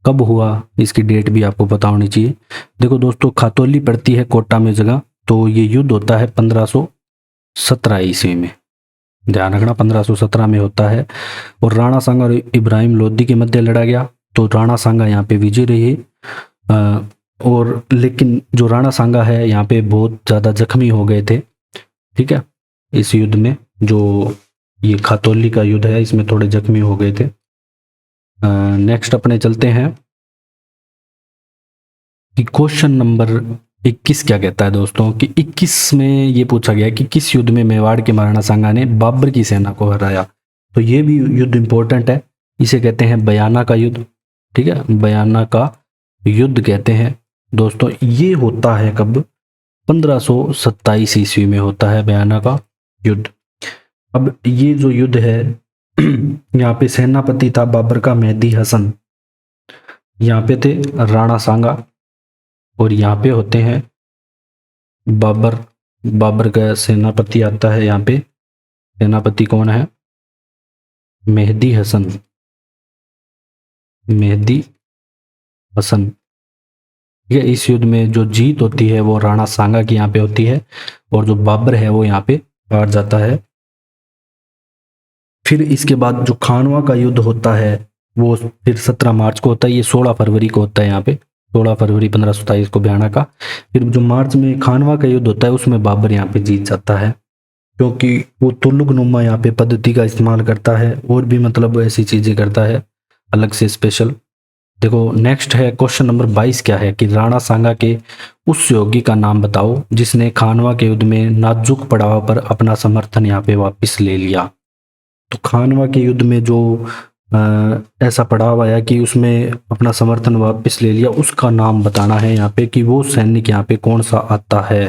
कब हुआ, इसकी डेट भी आपको पता होनी चाहिए। देखो दोस्तों खातौली पड़ती है कोटा में जगह, तो ये युद्ध होता है 1517 ईस्वी में, ध्यान रखना 1517 में होता है। और राणा सांगा और इब्राहिम लोदी के मध्य लड़ा गया। तो राणा सांगा यहाँ पे विजय रही और लेकिन जो राणा सांगा है यहाँ पे बहुत ज़्यादा जख्मी हो गए थे। ठीक है, इस युद्ध में जो ये खातौली का युद्ध है इसमें थोड़े जख्मी हो गए थे। नेक्स्ट अपने चलते हैं कि क्वेश्चन नंबर 21 क्या कहता है दोस्तों, कि 21 में ये पूछा गया कि किस युद्ध में मेवाड़ के महाराणा सांगा ने बाबर की सेना को हराया। तो ये भी युद्ध इंपॉर्टेंट है, इसे कहते हैं बयाना का युद्ध। ठीक है, बयाना का युद्ध कहते हैं दोस्तों। ये होता है कब, 1527 ईस्वी में होता है बयाना का युद्ध। अब ये जो युद्ध है यहाँ पे सेनापति था बाबर का मेहदी हसन, यहाँ पे थे राणा सांगा और यहाँ पे होते हैं बाबर बाबर का सेनापति आता है यहाँ पे, सेनापति कौन है? मेहदी हसन, मेहदी हसन। ठीक है, इस युद्ध में जो जीत होती है वो राणा सांगा की यहाँ पे होती है, और जो बाबर है वो यहाँ पे हार जाता है। फिर इसके बाद जो खानवा का युद्ध होता है वो फिर 17 मार्च को होता है, ये 16 फरवरी को होता है यहाँ पे, 16 फरवरी 1527 को बयाना का। फिर जो मार्च में खानवा का युद्ध होता है उसमें बाबर यहाँ पे जीत जाता है, क्योंकि वो तुल्लुकनुमा यहाँ पे पद्धति का इस्तेमाल करता है, और भी मतलब ऐसी चीजें करता है अलग से स्पेशल। देखो नेक्स्ट है क्वेश्चन नंबर 22, क्या है कि राणा सांगा के उस योगी का नाम बताओ जिसने खानवा के युद्ध में नाजुक पड़ाव पर अपना समर्थन यहाँ पे वापस ले लिया। तो खानवा के युद्ध में जो ऐसा पड़ाव आया कि उसमें अपना समर्थन वापस ले लिया, उसका नाम बताना है यहाँ पे कि वो सैनिक यहाँ पे कौन सा आता है।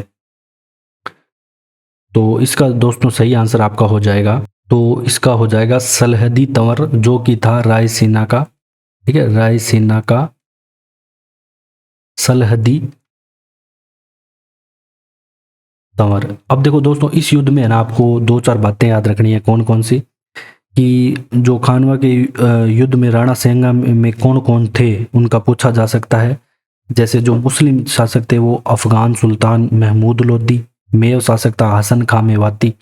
तो इसका दोस्तों सही आंसर आपका हो जाएगा, तो इसका हो जाएगा सलहदी तंवर, जो कि था रायसीना का। ठीक है, रायसीना का सलहदी तंवर। अब देखो दोस्तों, इस युद्ध में है ना आपको दो चार बातें याद रखनी है। कौन कौन सी? कि जो खानवा के युद्ध में राणा सांगा में कौन कौन थे उनका पूछा जा सकता है। जैसे जो मुस्लिम शासक थे वो अफगान सुल्तान महमूद लोदी, मेव शासक था हसन खां मेवाती।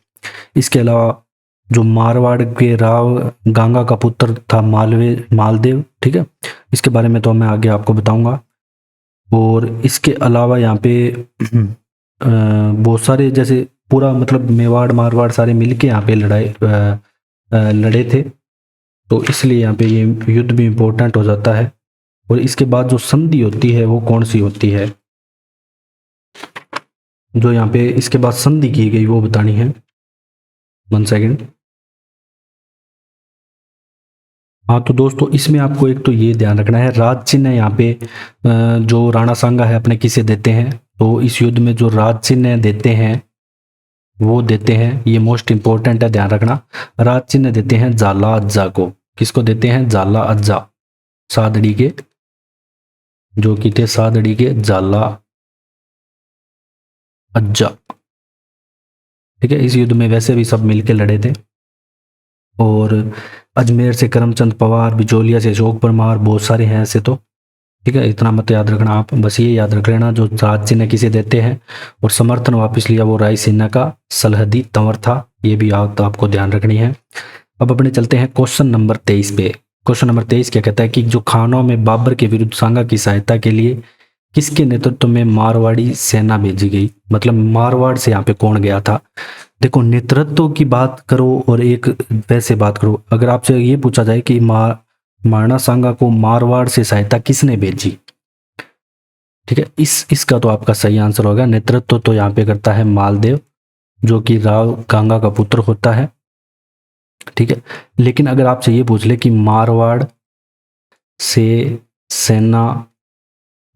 इसके अलावा जो मारवाड़ के राव गांगा का पुत्र था मालदेव। ठीक है, इसके बारे में तो मैं आगे आपको बताऊंगा। और इसके अलावा यहाँ पे बहुत सारे, जैसे पूरा मतलब मेवाड़ मारवाड़ सारे मिलके यहाँ पे लड़े थे, तो इसलिए यहाँ पे ये युद्ध भी इम्पोर्टेंट हो जाता है। और इसके बाद जो संधि होती है वो कौन सी होती है, जो यहाँ पे इसके बाद संधि की गई वो बतानी है। 1 सेकेंड। हाँ तो दोस्तों, इसमें आपको एक तो ये ध्यान रखना है, राज चिन्ह यहाँ पे जो राणा सांगा है अपने किसे देते हैं, तो इस युद्ध में जो राज चिन्ह देते हैं वो देते हैं, ये मोस्ट इंपॉर्टेंट है, ध्यान रखना। राज चिन्ह देते हैं जाला अज्जा को। किसको देते हैं? जाला अज्जा, सादड़ी के, जो कि थे सादड़ी के जाला अज्जा। ठीक है, इस युद्ध में वैसे भी सब मिलके लड़े थे। और अजमेर से करमचंद पवार, बिचौलिया से अशोक परमार, बहुत सारे हैं ऐसे तो। ठीक है, इतना मत याद रखना आप, बस ये याद रख लेना जो राज चिन्ह किसे देते हैं और समर्थन वापस लिया वो रायसीना का सलहदी तंवर था, ये भी आपको ध्यान रखनी है। अब अपने चलते हैं क्वेश्चन नंबर 23 पे। क्वेश्चन नंबर 23 क्या कहता है कि जो खानों में बाबर के विरुद्ध सांगा की सहायता के लिए किसके नेतृत्व में मारवाड़ी सेना भेजी गई, मतलब मारवाड़ से यहाँ पे कौन गया था। देखो नेतृत्व की बात करो और एक वैसे बात करो, अगर आपसे ये पूछा जाए कि राणा सांगा को मारवाड़ से सहायता किसने भेजी, ठीक है, इसका तो आपका सही आंसर होगा नेतृत्व तो यहाँ पे करता है मालदेव, जो कि राव गांगा का पुत्र होता है। ठीक है, लेकिन अगर आपसे ये पूछ ले कि मारवाड़ से सेना,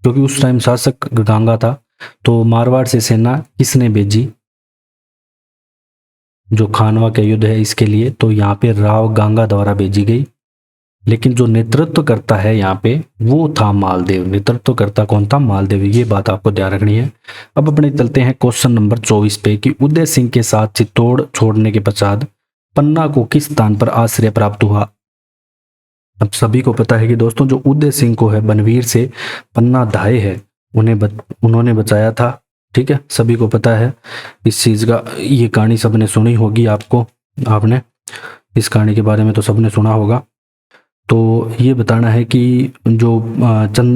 क्योंकि उस टाइम शासक गांगा था, तो मारवाड़ से सेना किसने भेजी जो खानवा का युद्ध है इसके लिए, तो यहाँ पे राव गांगा द्वारा भेजी गई। लेकिन जो नेतृत्व करता है यहाँ पे वो था मालदेव, नेतृत्व करता कौन था? मालदेव, ये बात आपको ध्यान रखनी है। अब अपने चलते हैं क्वेश्चन नंबर 24 पे कि उदय सिंह के साथ चित्तौड़ छोड़ने के पश्चात पन्ना को किस स्थान पर आश्रय प्राप्त हुआ। अब सभी को पता है कि दोस्तों जो उदय सिंह को है बनवीर से पन्ना धाये है, उन्होंने बचाया था। ठीक है, सभी को पता है इस चीज का, ये कहानी सबने सुनी होगी, आपने इस कहानी के बारे में तो सबने सुना होगा। तो ये बताना है कि जो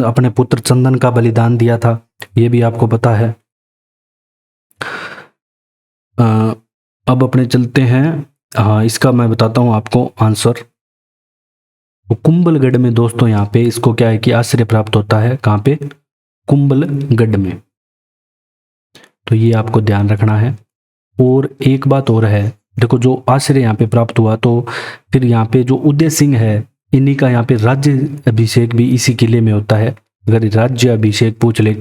अपने पुत्र चंदन का बलिदान दिया था, ये भी आपको पता है। अब अपने चलते हैं, हाँ इसका मैं बताता हूँ आपको आंसर। तो कुंभलगढ़ में दोस्तों यहाँ पे इसको क्या है कि आश्रय प्राप्त होता है, कहाँ पे? कुंभलगढ़ में। तो ये आपको ध्यान रखना है। और एक बात और है, देखो जो आश्रय यहाँ पे प्राप्त हुआ, तो फिर यहाँ पे जो उदय सिंह है इन्हीं का यहाँ पे राज्य अभिषेक भी इसी किले में होता है। अगर राज्य अभिषेक पूछ ले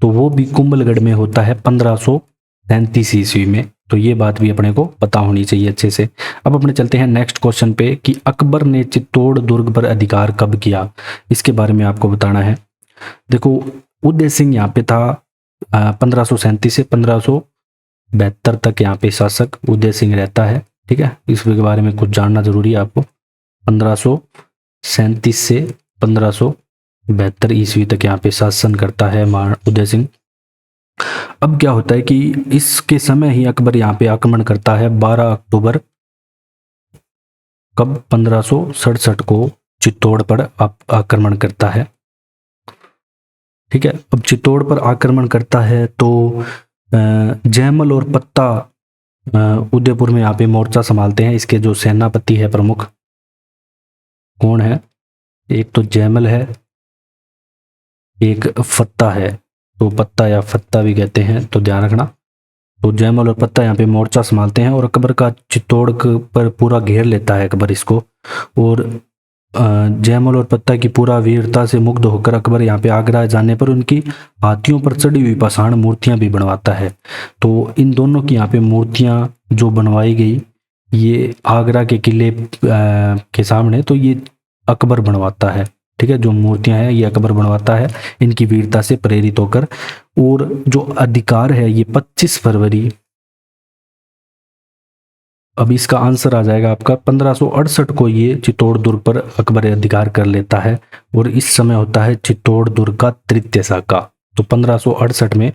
तो वो भी कुंभलगढ़ में होता है 1537 ईस्वी में। तो ये बात भी अपने को पता होनी चाहिए अच्छे से। अब अपने चलते हैं नेक्स्ट क्वेश्चन पे कि अकबर ने चित्तौड़ दुर्ग पर अधिकार कब किया, इसके बारे में आपको बताना है। देखो उदय सिंह यहाँ पे था 1537 से 1572 तक यहाँ पे शासक उदय सिंह रहता है। ठीक है, इसके बारे में कुछ जानना जरूरी है आपको। 1537 से 1572 ईस्वी तक यहाँ पे शासन करता है उदय सिंह। अब क्या होता है कि इसके समय ही अकबर यहाँ पे आक्रमण करता है 12 अक्टूबर कब 1567 को चित्तौड़ पर आक्रमण करता है। ठीक है, अब चित्तौड़ पर आक्रमण करता है तो जयमल और पत्ता उदयपुर में यहाँ पे मोर्चा संभालते हैं। इसके जो सेनापति है प्रमुख कौन है, एक तो जयमल है, एक फत्ता है, तो पत्ता या फत्ता भी कहते हैं, तो ध्यान रखना। तो जयमल और पत्ता यहाँ पे मोर्चा संभालते हैं और अकबर का चित्तौड़ पर पूरा घेर लेता है अकबर इसको। और जयमल और पत्ता की पूरा वीरता से मुग्ध होकर अकबर यहाँ पे आगरा जाने पर उनकी हाथियों पर चढ़ी हुई पाषाण मूर्तियां भी बनवाता है। तो इन दोनों की यहाँ पे मूर्तियां जो बनवाई गई ये आगरा के किले के सामने, तो ये अकबर बनवाता है। ठीक है, जो मूर्तियां हैं ये अकबर बनवाता है इनकी वीरता से प्रेरित होकर। और जो अधिकार है ये 25 फरवरी, अब इसका आंसर आ जाएगा आपका 1568 को ये चित्तौड़ दुर्ग पर अकबर अधिकार कर लेता है और इस समय होता है चित्तौड़ दुर्ग का तृतीय साका। तो 1568 में,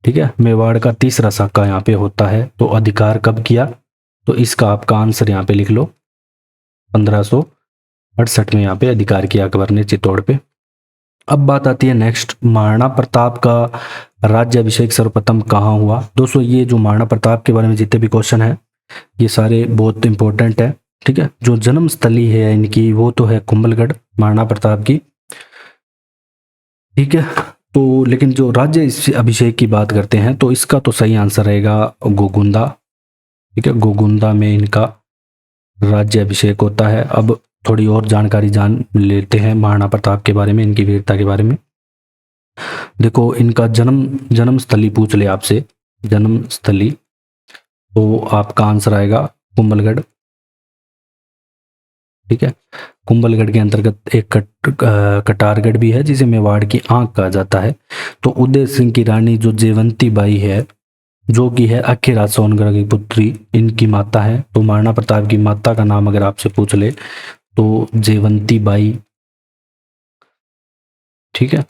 ठीक है, मेवाड़ का तीसरा साका यहाँ पे होता है। तो अधिकार कब किया, तो इसका आपका आंसर यहाँ पे लिख लो, 1568 में यहाँ पे अधिकार किया अकबर ने चित्तौड़ पे। अब बात आती है नेक्स्ट, महाराणा प्रताप का राज्याभिषेक सर्वप्रथम कहाँ हुआ। दोस्तों ये जो महाराणा प्रताप के बारे में जितने भी क्वेश्चन है ये सारे बहुत इंपॉर्टेंट है। ठीक है, जो जन्म स्थली है इनकी वो तो है कुंभलगढ़ महाराणा प्रताप की। ठीक है, तो लेकिन जो राज्य अभिषेक की बात करते हैं तो इसका तो सही आंसर रहेगा गोगुंदा। ठीक है, गोगुंदा में इनका राज्य अभिषेक होता है। अब थोड़ी और जानकारी जान लेते हैं महाराणा प्रताप के बारे में, इनकी वीरता के बारे में। देखो इनका जन्म स्थली पूछ ले आपसे, जन्म स्थली, तो आपका आंसर आएगा कुंभलगढ़। ठीक है, कुंभलगढ़ के अंतर्गत एक कटारगढ़ भी है जिसे मेवाड़ की आंख कहा जाता है। तो उदय सिंह की रानी जो जयवंती बाई है, जो कि है अखेराज सोनगढ़ की पुत्री, इनकी माता है। तो महाराणा प्रताप की माता का नाम अगर आपसे पूछ ले तो जयवंती बाई। ठीक है,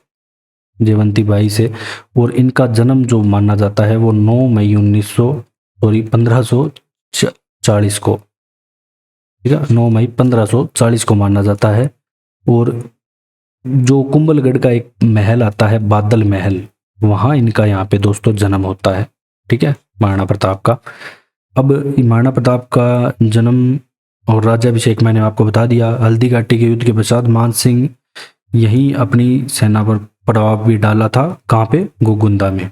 जयवंती बाई से, और इनका जन्म जो माना जाता है वो 9 मई 1540 को। ठीक है, 9 मई 1540 को माना जाता है। और जो कुंभलगढ़ का एक महल आता है बादल महल, वहां इनका यहाँ पे दोस्तों जन्म होता है। ठीक है, महाराणा प्रताप का। अब महाराणा प्रताप का जन्म और राज्याभिषेक मैंने आपको बता दिया। हल्दी घाटी के युद्ध के पश्चात मान सिंह यही अपनी सेना पर पड़ाव भी डाला था, कहाँ पे, गोगुंदा में।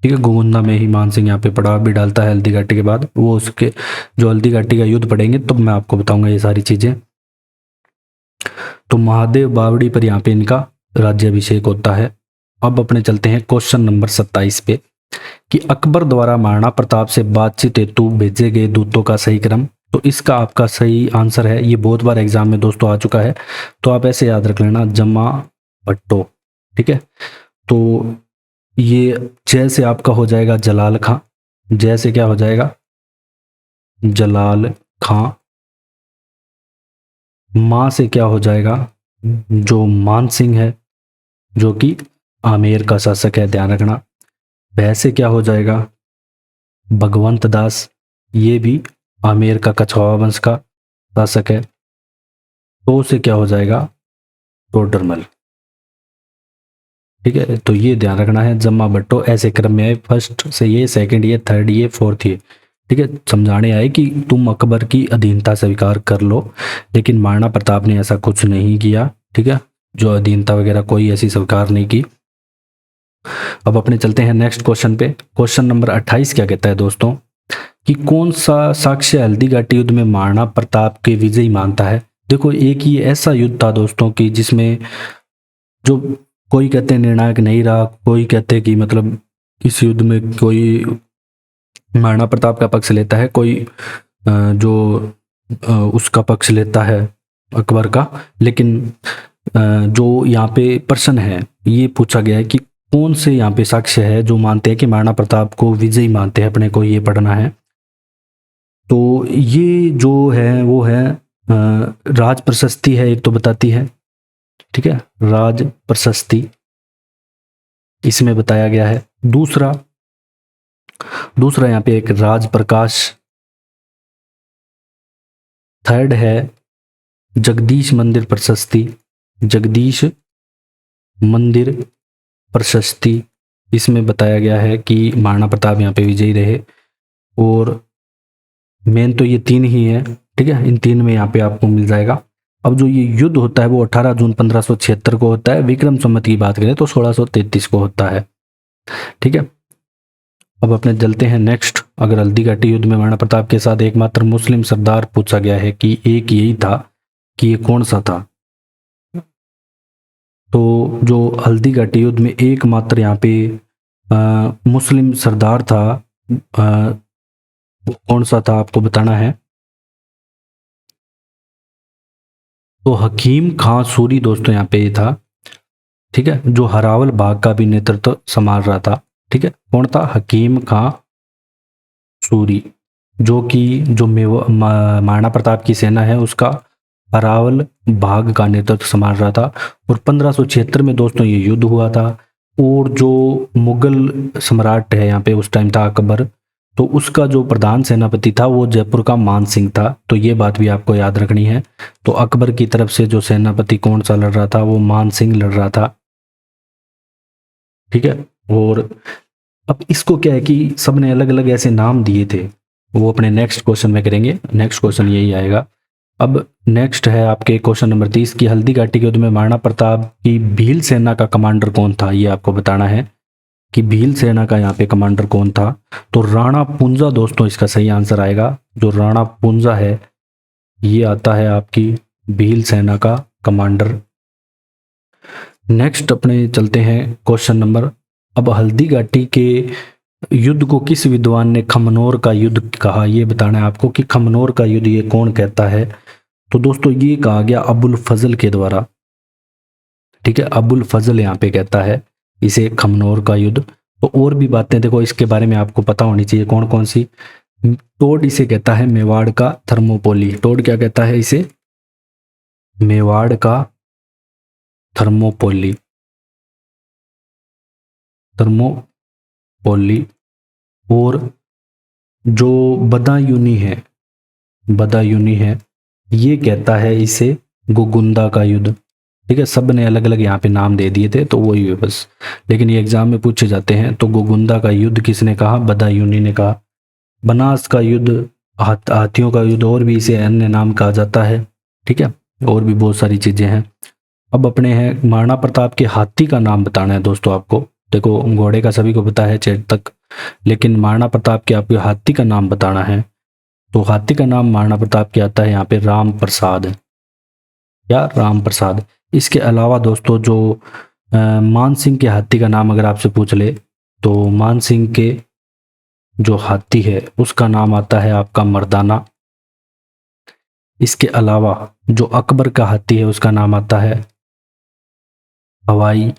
ठीक है, गोगुंदा में ही मान सिंह यहाँ पे पड़ाव भी डालता है हल्दी घाटी के बाद। वो उसके जो हल्दी घाटी का युद्ध पड़ेंगे तो मैं आपको बताऊंगा ये सारी चीजें। तो महादेव बावड़ी पर यहाँ पे इनका राज्याभिषेक होता है। अब अपने चलते हैं क्वेश्चन नंबर 27 पे कि अकबर द्वारा महाराणा प्रताप से बातचीत हेतु भेजे गए दूतों का सही क्रम। तो इसका आपका सही आंसर है, ये बहुत बार एग्जाम में दोस्तों आ चुका है, तो आप ऐसे याद रख लेना, जमा भट्टो। ठीक है, तो ये जय से आपका हो जाएगा जलाल खां, जय से क्या हो जाएगा, जलाल खां। मां से क्या हो जाएगा, जो मान सिंह है, जो कि आमेर का शासक है, ध्यान रखना। भय से क्या हो जाएगा, भगवंत दास, ये भी आमेर का कछवाहा वंश का शासक है। तो से क्या हो जाएगा, तोडरमल। ठीक है, तो ये ध्यान रखना है, जम्मा भट्टो ऐसे क्रम में है, फर्स्ट से ये, सेकंड ये, थर्ड ये, फोर्थ ये। ठीक है, समझाने आए कि तुम अकबर की अधीनता स्वीकार कर लो, लेकिन महाराणा प्रताप ने ऐसा कुछ नहीं किया। ठीक है, जो अधीनता वगैरह कोई ऐसी स्वीकार नहीं की। अब अपने चलते हैं नेक्स्ट क्वेश्चन पे। क्वेश्चन नंबर 28 क्या कहता है दोस्तों कि कौन सा साक्ष्य हल्दी घाटी युद्ध में महाराणा प्रताप के विजयी मानता है। देखो एक ही ऐसा युद्ध था दोस्तों कि जिसमें जो कोई कहते हैं निर्णायक नहीं रहा, कोई कहते कि मतलब इस युद्ध में कोई महाराणा प्रताप का पक्ष लेता है, कोई जो उसका पक्ष लेता है अकबर का। लेकिन जो यहाँ पे प्रश्न है ये पूछा गया है कि कौन से यहाँ पे साक्ष्य है जो मानते हैं कि महाराणा प्रताप को विजयी मानते हैं, अपने को ये पढ़ना है। तो ये जो है वो है राज प्रशस्ति है, एक तो बताती है, ठीक है, राज प्रशस्ति इसमें बताया गया है। दूसरा यहाँ पे एक राज प्रकाश, थर्ड है जगदीश मंदिर प्रशस्ति, जगदीश मंदिर प्रशस्ति, इसमें बताया गया है कि महाराणा प्रताप यहाँ पे विजयी रहे। और मेन तो ये तीन ही है, ठीक है, इन तीन में यहाँ पे आपको मिल जाएगा। अब जो ये युद्ध होता है वो 18 जून 1576 को होता है। विक्रम संवत की बात करें तो 1633 को होता है, ठीक है। अब अपने चलते हैं नेक्स्ट। अगर हल्दी घाटी युद्ध में महाराणा प्रताप के साथ एकमात्र मुस्लिम सरदार पूछा गया है कि एक यही था, कि ये कौन सा था। तो जो हल्दी घाटी युद्ध में एकमात्र यहाँ पे मुस्लिम सरदार था, कौन सा था आपको बताना है। तो हकीम खां सूरी दोस्तों यहाँ पे ये था, ठीक है, जो हरावल बाग का भी नेतृत्व संभाल रहा था, ठीक है। कौन था? हकीम खां सूरी, जो कि जो महाराणा प्रताप की सेना है उसका अरावल भाग का नेतृत्व संभाल रहा था। और 1576 में दोस्तों ये युद्ध हुआ था। और जो मुगल सम्राट है यहाँ पे उस टाइम था अकबर, तो उसका जो प्रधान सेनापति था वो जयपुर का मान सिंह था। तो ये बात भी आपको याद रखनी है। तो अकबर की तरफ से जो सेनापति कौन सा लड़ रहा था, वो मान सिंह लड़ रहा था, ठीक है। और अब इसको क्या है कि सबने अलग अलग ऐसे नाम दिए थे, वो अपने नेक्स्ट क्वेश्चन में करेंगे। नेक्स्ट क्वेश्चन यही आएगा। अब नेक्स्ट है आपके क्वेश्चन नंबर 30 की हल्दी घाटी के युद्ध में महाराणा प्रताप की भील सेना का कमांडर कौन था। ये आपको बताना है कि भील सेना का यहाँ पे कमांडर कौन था। तो राणा पुंजा दोस्तों इसका सही आंसर आएगा। जो राणा पुंजा है ये आता है आपकी भील सेना का कमांडर। नेक्स्ट अपने चलते हैं क्वेश्चन नंबर। अब हल्दी घाटी के युद्ध को किस विद्वान ने खमनोर का युद्ध कहा, ये बताना है आपको कि खमनोर का युद्ध ये कौन कहता है। तो दोस्तों ये कहा गया अबुल फजल के द्वारा, ठीक है। अबुल फजल यहाँ पे कहता है इसे खमनोर का युद्ध। तो और भी बातें देखो इसके बारे में आपको पता होनी चाहिए, कौन कौन सी। टोड इसे कहता है मेवाड़ का थर्मोपोली। टोड क्या कहता है इसे? मेवाड़ का थर्मोपोली, थर्मोपोली। और जो बदायूनी है ये कहता है इसे गोगुंदा का युद्ध, ठीक है। सब ने अलग अलग यहाँ पे नाम दे दिए थे तो वही है बस, लेकिन ये एग्जाम में पूछे जाते हैं। तो गोगुंदा का युद्ध किसने कहा? बदायूनी ने कहा। बनास का युद्ध, हाथियों का युद्ध, और भी इसे अन्य नाम कहा जाता है, ठीक है। और भी बहुत सारी चीजें हैं। अब अपने हैं महाराणा प्रताप के हाथी का नाम बताना है दोस्तों आपको। देखो घोड़े का सभी को पता है, चेतक, लेकिन महाराणा प्रताप के आपको हाथी का नाम बताना है। तो हाथी का नाम महाराणा प्रताप के आता है यहाँ पे राम प्रसाद, या राम प्रसाद। इसके अलावा दोस्तों जो मान सिंह के हाथी का नाम अगर आपसे पूछ ले तो मान सिंह के जो हाथी है उसका नाम आता है आपका मर्दाना। इसके अलावा जो अकबर का हाथी है उसका नाम आता है हवाई,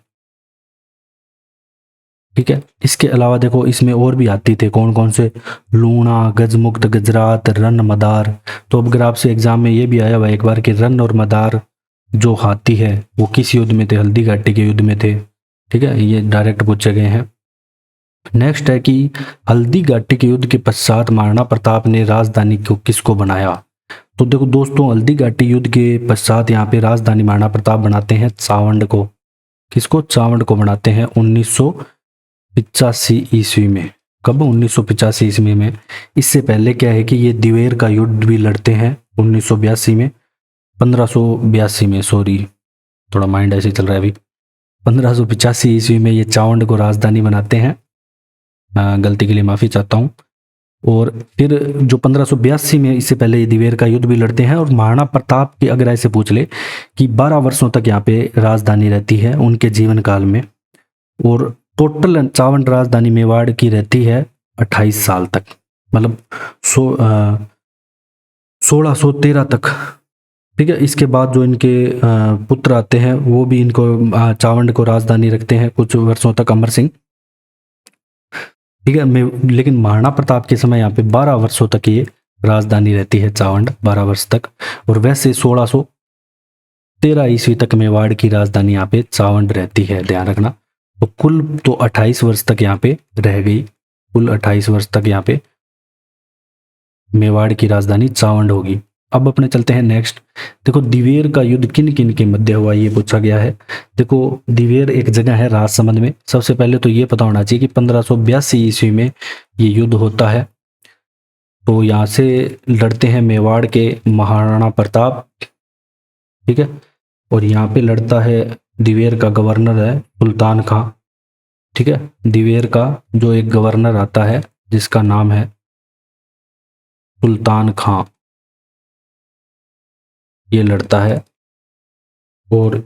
ठीक है। इसके अलावा देखो इसमें और भी हाथी थे, कौन कौन से? लूणा, गजमुक्त, गजरात, रन, मदार। तो अब अगर आपसे एग्जाम में ये भी आया हुआ एक बार कि रन और मदार जो हाथी है वो किस युद्ध में थे? हल्दी घाटी के युद्ध में थे, ठीक है। ये डायरेक्ट पूछे गए हैं। नेक्स्ट है कि हल्दी घाटी के युद्ध के पश्चात महाराणा प्रताप ने राजधानी को किसको बनाया। तो देखो दोस्तों हल्दी घाटी युद्ध के पश्चात यहाँ पे राजधानी महाराणा प्रताप बनाते हैं चावंड को। किसको? चावंड को बनाते हैं 1985 ईस्वी में। कब? 1985 ईस्वी में। इससे पहले क्या है कि ये दिवेर का युद्ध भी लड़ते हैं 1982 में, 1582 में, सॉरी थोड़ा माइंड ऐसे चल रहा है अभी। 1585 ईस्वी में ये चावंड को राजधानी बनाते हैं, गलती के लिए माफ़ी चाहता हूँ। और फिर जो 1582 में, इससे पहले ये दिवेर का युद्ध भी लड़ते हैं। और महाराणा प्रताप की अगर ऐसे पूछ ले कि 12 वर्षों तक यहाँ पे राजधानी रहती है उनके जीवन काल में, और टोटल चावंड राजधानी मेवाड़ की रहती है 28 साल तक, मतलब 1613 तक ठीक है। इसके बाद जो इनके पुत्र आते हैं वो भी इनको चावंड को राजधानी रखते हैं कुछ वर्षों तक, अमर सिंह। ठीक है। लेकिन महाराणा प्रताप के समय यहाँ पे 12 वर्षों तक ये राजधानी रहती है चावंड, 12 वर्ष तक। और वैसे 1613 ईस्वी तक मेवाड़ की राजधानी यहाँ पे चावंड रहती है, ध्यान रखना। तो कुल तो 28 वर्ष तक यहाँ पे रह गई, कुल 28 वर्ष तक यहाँ पे मेवाड़ की राजधानी चावंड होगी। अब अपने चलते हैं नेक्स्ट। देखो दिवेर का युद्ध किन किन के मध्य हुआ, ये पूछा गया है। देखो दिवेर एक जगह है राजसमंद में। सबसे पहले तो ये पता होना चाहिए कि 1582 ईस्वी में ये युद्ध होता है। तो यहाँ से लड़ते हैं मेवाड़ के महाराणा प्रताप, ठीक है। और यहाँ पे लड़ता है दिवेर का गवर्नर है सुल्तान खां, ठीक है। दिवेर का जो एक गवर्नर आता है जिसका नाम है सुल्तान खां, ये लड़ता है। और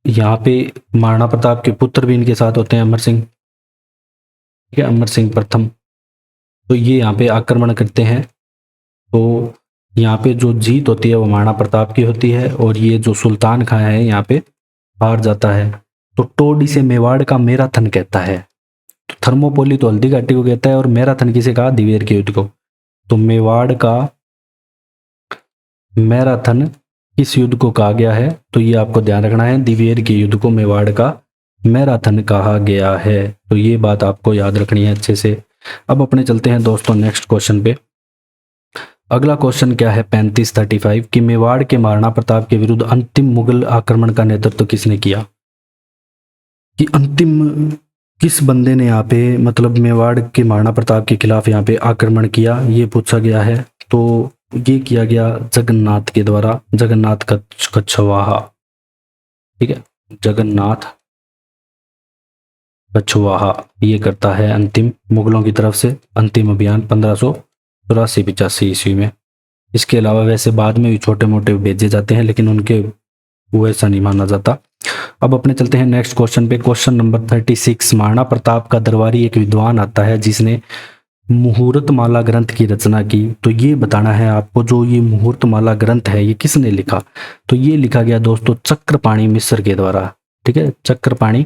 यहाँ पे महाराणा प्रताप के पुत्र भी इनके साथ होते हैं, अमर सिंह, ठीक है, अमर सिंह प्रथम। तो ये यहाँ पे आक्रमण करते हैं। तो यहाँ पे जो जीत होती है वो महाराणा प्रताप की होती है और ये जो सुल्तान खां है यहाँ पे हार जाता है। तो टोड इसे मेवाड़ का मैराथन कहता है। तो थर्मोपोली तो हल्दी घाटी को कहता है और मैराथन किसे कहा, दिवेर के युद्ध को। तो मेवाड़ का मैराथन किस युद्ध को कहा गया है, तो ये आपको ध्यान रखना है, दिवेर के युद्ध को मेवाड़ का मैराथन कहा गया है। तो ये बात आपको याद रखनी है अच्छे से। अब अपने चलते हैं दोस्तों नेक्स्ट क्वेश्चन पे। अगला क्वेश्चन क्या है 3535 कि मेवाड़ के महाराणा प्रताप के विरुद्ध अंतिम मुगल आक्रमण का नेतृत्व किसने किया। कि अंतिम किस बंदे ने यहाँ पे मतलब मेवाड़ के महाराणा प्रताप के खिलाफ यहाँ पे आक्रमण किया, ये पूछा गया है। तो ये किया गया जगन्नाथ के द्वारा, जगन्नाथ कछवाहा, ठीक है, जगन्नाथ कछवाहा ये करता है अंतिम मुगलों की तरफ से अंतिम अभियान 1584-85 ईस्वी में। इसके अलावा वैसे बाद में भी छोटे मोटे भेजे जाते हैं लेकिन उनके वो ऐसा नहीं माना जाता। अब अपने चलते हैं नेक्स्ट क्वेश्चन पे। क्वेश्चन नंबर 36 महाराणा प्रताप का दरबारी एक विद्वान आता है जिसने मुहूर्त माला ग्रंथ की रचना की। तो ये बताना है आपको, जो ये मुहूर्त माला ग्रंथ है ये किसने लिखा, तो ये लिखा गया दोस्तों चक्रपाणी मिश्र के द्वारा, ठीक है। चक्रपाणी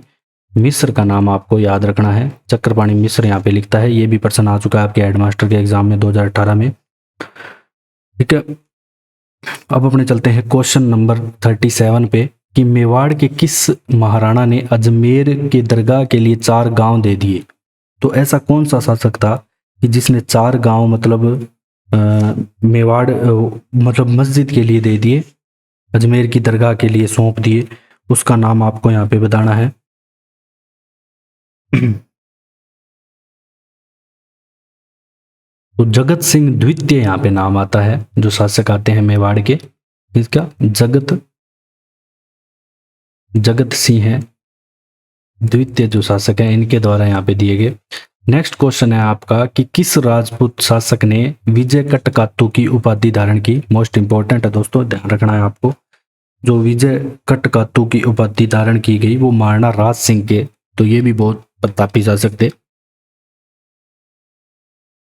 मिश्र का नाम आपको याद रखना है, चक्रपाणी मिश्र यहाँ पे लिखता है। ये भी प्रश्न आ चुका है आपके हेडमास्टर के एग्जाम में 2018 में, ठीक है। अब अपने चलते हैं क्वेश्चन नंबर 37 पे कि मेवाड़ के किस महाराणा ने अजमेर के दरगाह के लिए 4 गांव दे दिए। तो ऐसा कौन सा शासक था कि जिसने 4 गांव मतलब मेवाड़ मतलब मस्जिद के लिए दे दिए, अजमेर की दरगाह के लिए सौंप दिए, उसका नाम आपको यहाँ पे बताना है। तो जगत सिंह द्वितीय यहाँ पे नाम आता है, जो शासक आते हैं मेवाड़ के, इसका जगत सिंह है द्वितीय जो शासक है, इनके द्वारा यहाँ पे दिए गए। नेक्स्ट क्वेश्चन है आपका कि किस राजपूत शासक ने विजय कटकातु की उपाधि धारण की। मोस्ट इंपॉर्टेंट है दोस्तों, ध्यान रखना है आपको। जो विजय कटकातु की उपाधि धारण की गई वो महाराणा राज सिंह के, तो ये भी बहुत प्रतापी शासक थे।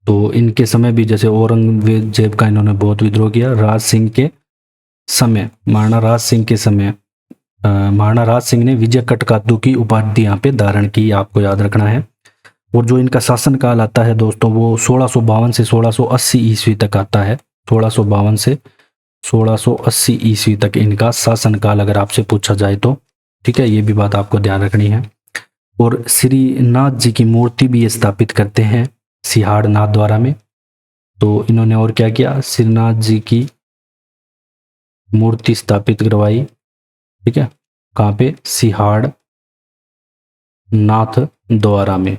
तो इनके समय भी जैसे औरंगजेब का इन्होंने बहुत विद्रोह किया। राज सिंह के समय, महाराणा राज सिंह के समय महाराणा राज सिंह ने विजय कटकातु की उपाधि यहाँ पे धारण की, आपको याद रखना है। और जो इनका शासनकाल आता है दोस्तों वो 1652 से 1680 ईस्वी तक आता है। 1652 से 1680 ईस्वी तक इनका शासनकाल अगर आपसे पूछा जाए तो, ठीक है, ये भी बात आपको ध्यान रखनी है। और श्रीनाथ जी की मूर्ति भी ये स्थापित करते हैं सिहाड़ नाथ द्वारा में। तो इन्होंने और क्या किया, श्रीनाथ जी की मूर्ति स्थापित करवाई, ठीक है, कहाँ पे, सिहाड़ नाथ द्वारा में।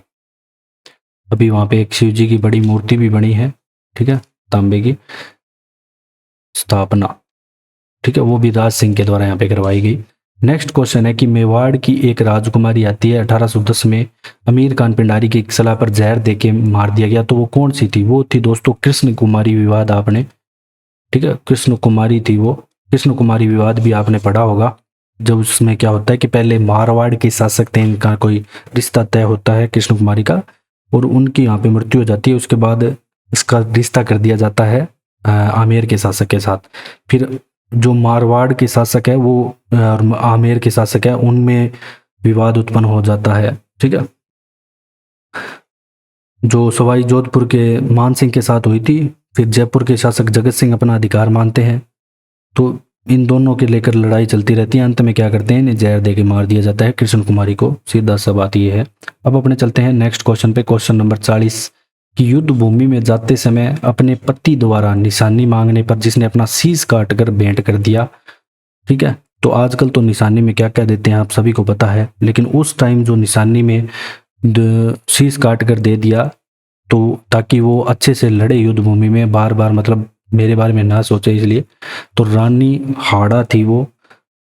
अभी वहां पे एक शिव जी की बड़ी मूर्ति भी बनी है, ठीक है, तांबे की स्थापना, ठीक है, वो भी राज सिंह के द्वारा यहाँ पे करवाई गई। नेक्स्ट क्वेश्चन है कि मेवाड़ की एक राजकुमारी आती है 1810 में, अमीर खान पिंडारी की सलाह पर जहर देके मार दिया गया। तो वो कौन सी थी, वो थी दोस्तों कृष्ण कुमारी विवाद, आपने, ठीक है, कृष्ण कुमारी थी वो। कृष्ण कुमारी विवाद भी आपने पढ़ा होगा। जब उसमें क्या होता है कि पहले मारवाड़ के शासक थे, इनका कोई रिश्ता तय होता है कृष्ण कुमारी का, और उनकी यहाँ पे मृत्यु हो जाती है। उसके बाद इसका रिश्ता कर दिया जाता है आमेर के शासक के साथ। फिर जो मारवाड़ के शासक है वो और आमेर के शासक है, उनमें विवाद उत्पन्न हो जाता है। ठीक है, जो सवाई जोधपुर के मान सिंह के साथ हुई थी, फिर जयपुर के शासक जगत सिंह अपना अधिकार मानते हैं, तो इन दोनों के लेकर लड़ाई चलती रहती है। अंत में क्या करते हैं, इन्हें जहर दे के मार दिया जाता है कृष्ण कुमारी को। सीधा सा बात ये है। अब अपने चलते हैं नेक्स्ट क्वेश्चन पे, क्वेश्चन नंबर 40 कि युद्ध भूमि में जाते समय अपने पति द्वारा निशानी मांगने पर जिसने अपना शीश काट कर भेंट कर दिया। ठीक है, तो आजकल तो निशानी में क्या क्या देते हैं आप सभी को पता है, लेकिन उस टाइम जो निशानी में शीश काट कर दे दिया, तो ताकि वो अच्छे से लड़े युद्ध भूमि में, बार बार मतलब मेरे बारे में ना सोचे इसलिए। तो रानी हाड़ा थी वो।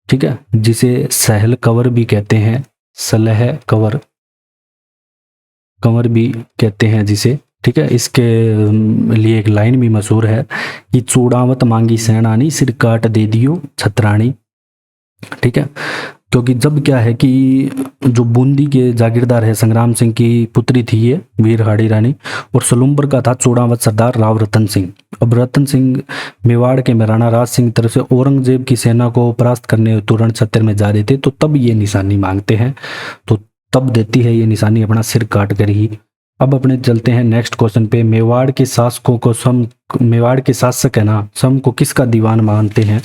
ठीक है, जिसे सहल कंवर भी कहते हैं, सलह कंवर कंवर भी कहते हैं जिसे। ठीक है, इसके लिए एक लाइन भी मशहूर है कि चूड़ावत मांगी सैनानी सिर काट दे दियो छतरानी। ठीक है, क्योंकि जब क्या है कि जो बूंदी के जागीरदार है संग्राम सिंह की पुत्री थी ये वीर हाड़ी रानी, और सलूम्बर का था चूड़ावत सरदार राव रतन सिंह। अब रतन सिंह मेवाड़ के महाराणा राज सिंह की तरफ से औरंगजेब की सेना को परास्त करने हेतु रणक्षेत्र में जा रहे थे, तो तब ये निशानी मांगते हैं, तो तब देती है ये निशानी अपना सिर काट कर ही। अब अपने चलते हैं नेक्स्ट क्वेश्चन पे, मेवाड़ के शासकों को मेवाड़ के शासक है ना सम को किसका दीवान मानते हैं?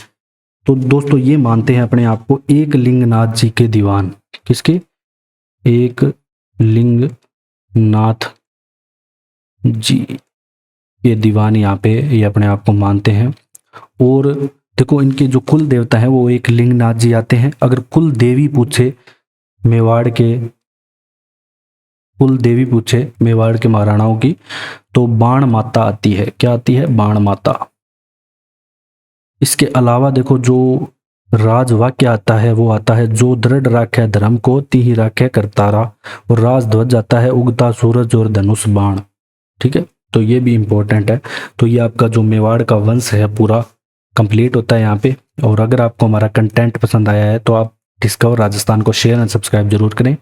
तो दोस्तों ये मानते हैं अपने आप को एक लिंगनाथ जी के दीवान। किसके? एक लिंगनाथ जी के दीवान यहाँ पे ये अपने आप को मानते हैं। और देखो इनके जो कुल देवता हैं वो एक लिंगनाथ जी आते हैं। अगर कुल देवी पूछे मेवाड़ के महाराणाओं की, तो बाण माता आती है। क्या आती है? बाण माता। इसके अलावा देखो जो राजवाक्य आता है वो आता है, जो दृढ़ राखे धर्म को तिहि राखे करतारा, और राजध्वज आता है उगता सूरज और धनुष बाण। ठीक है, तो ये भी इंपॉर्टेंट है। तो ये आपका जो मेवाड़ का वंश है पूरा कंप्लीट होता है यहाँ पे। और अगर आपको हमारा कंटेंट पसंद आया है तो आप डिस्कवर राजस्थान को शेयर एंड सब्सक्राइब जरूर करें।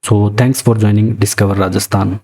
So thanks for joining discover Rajasthan.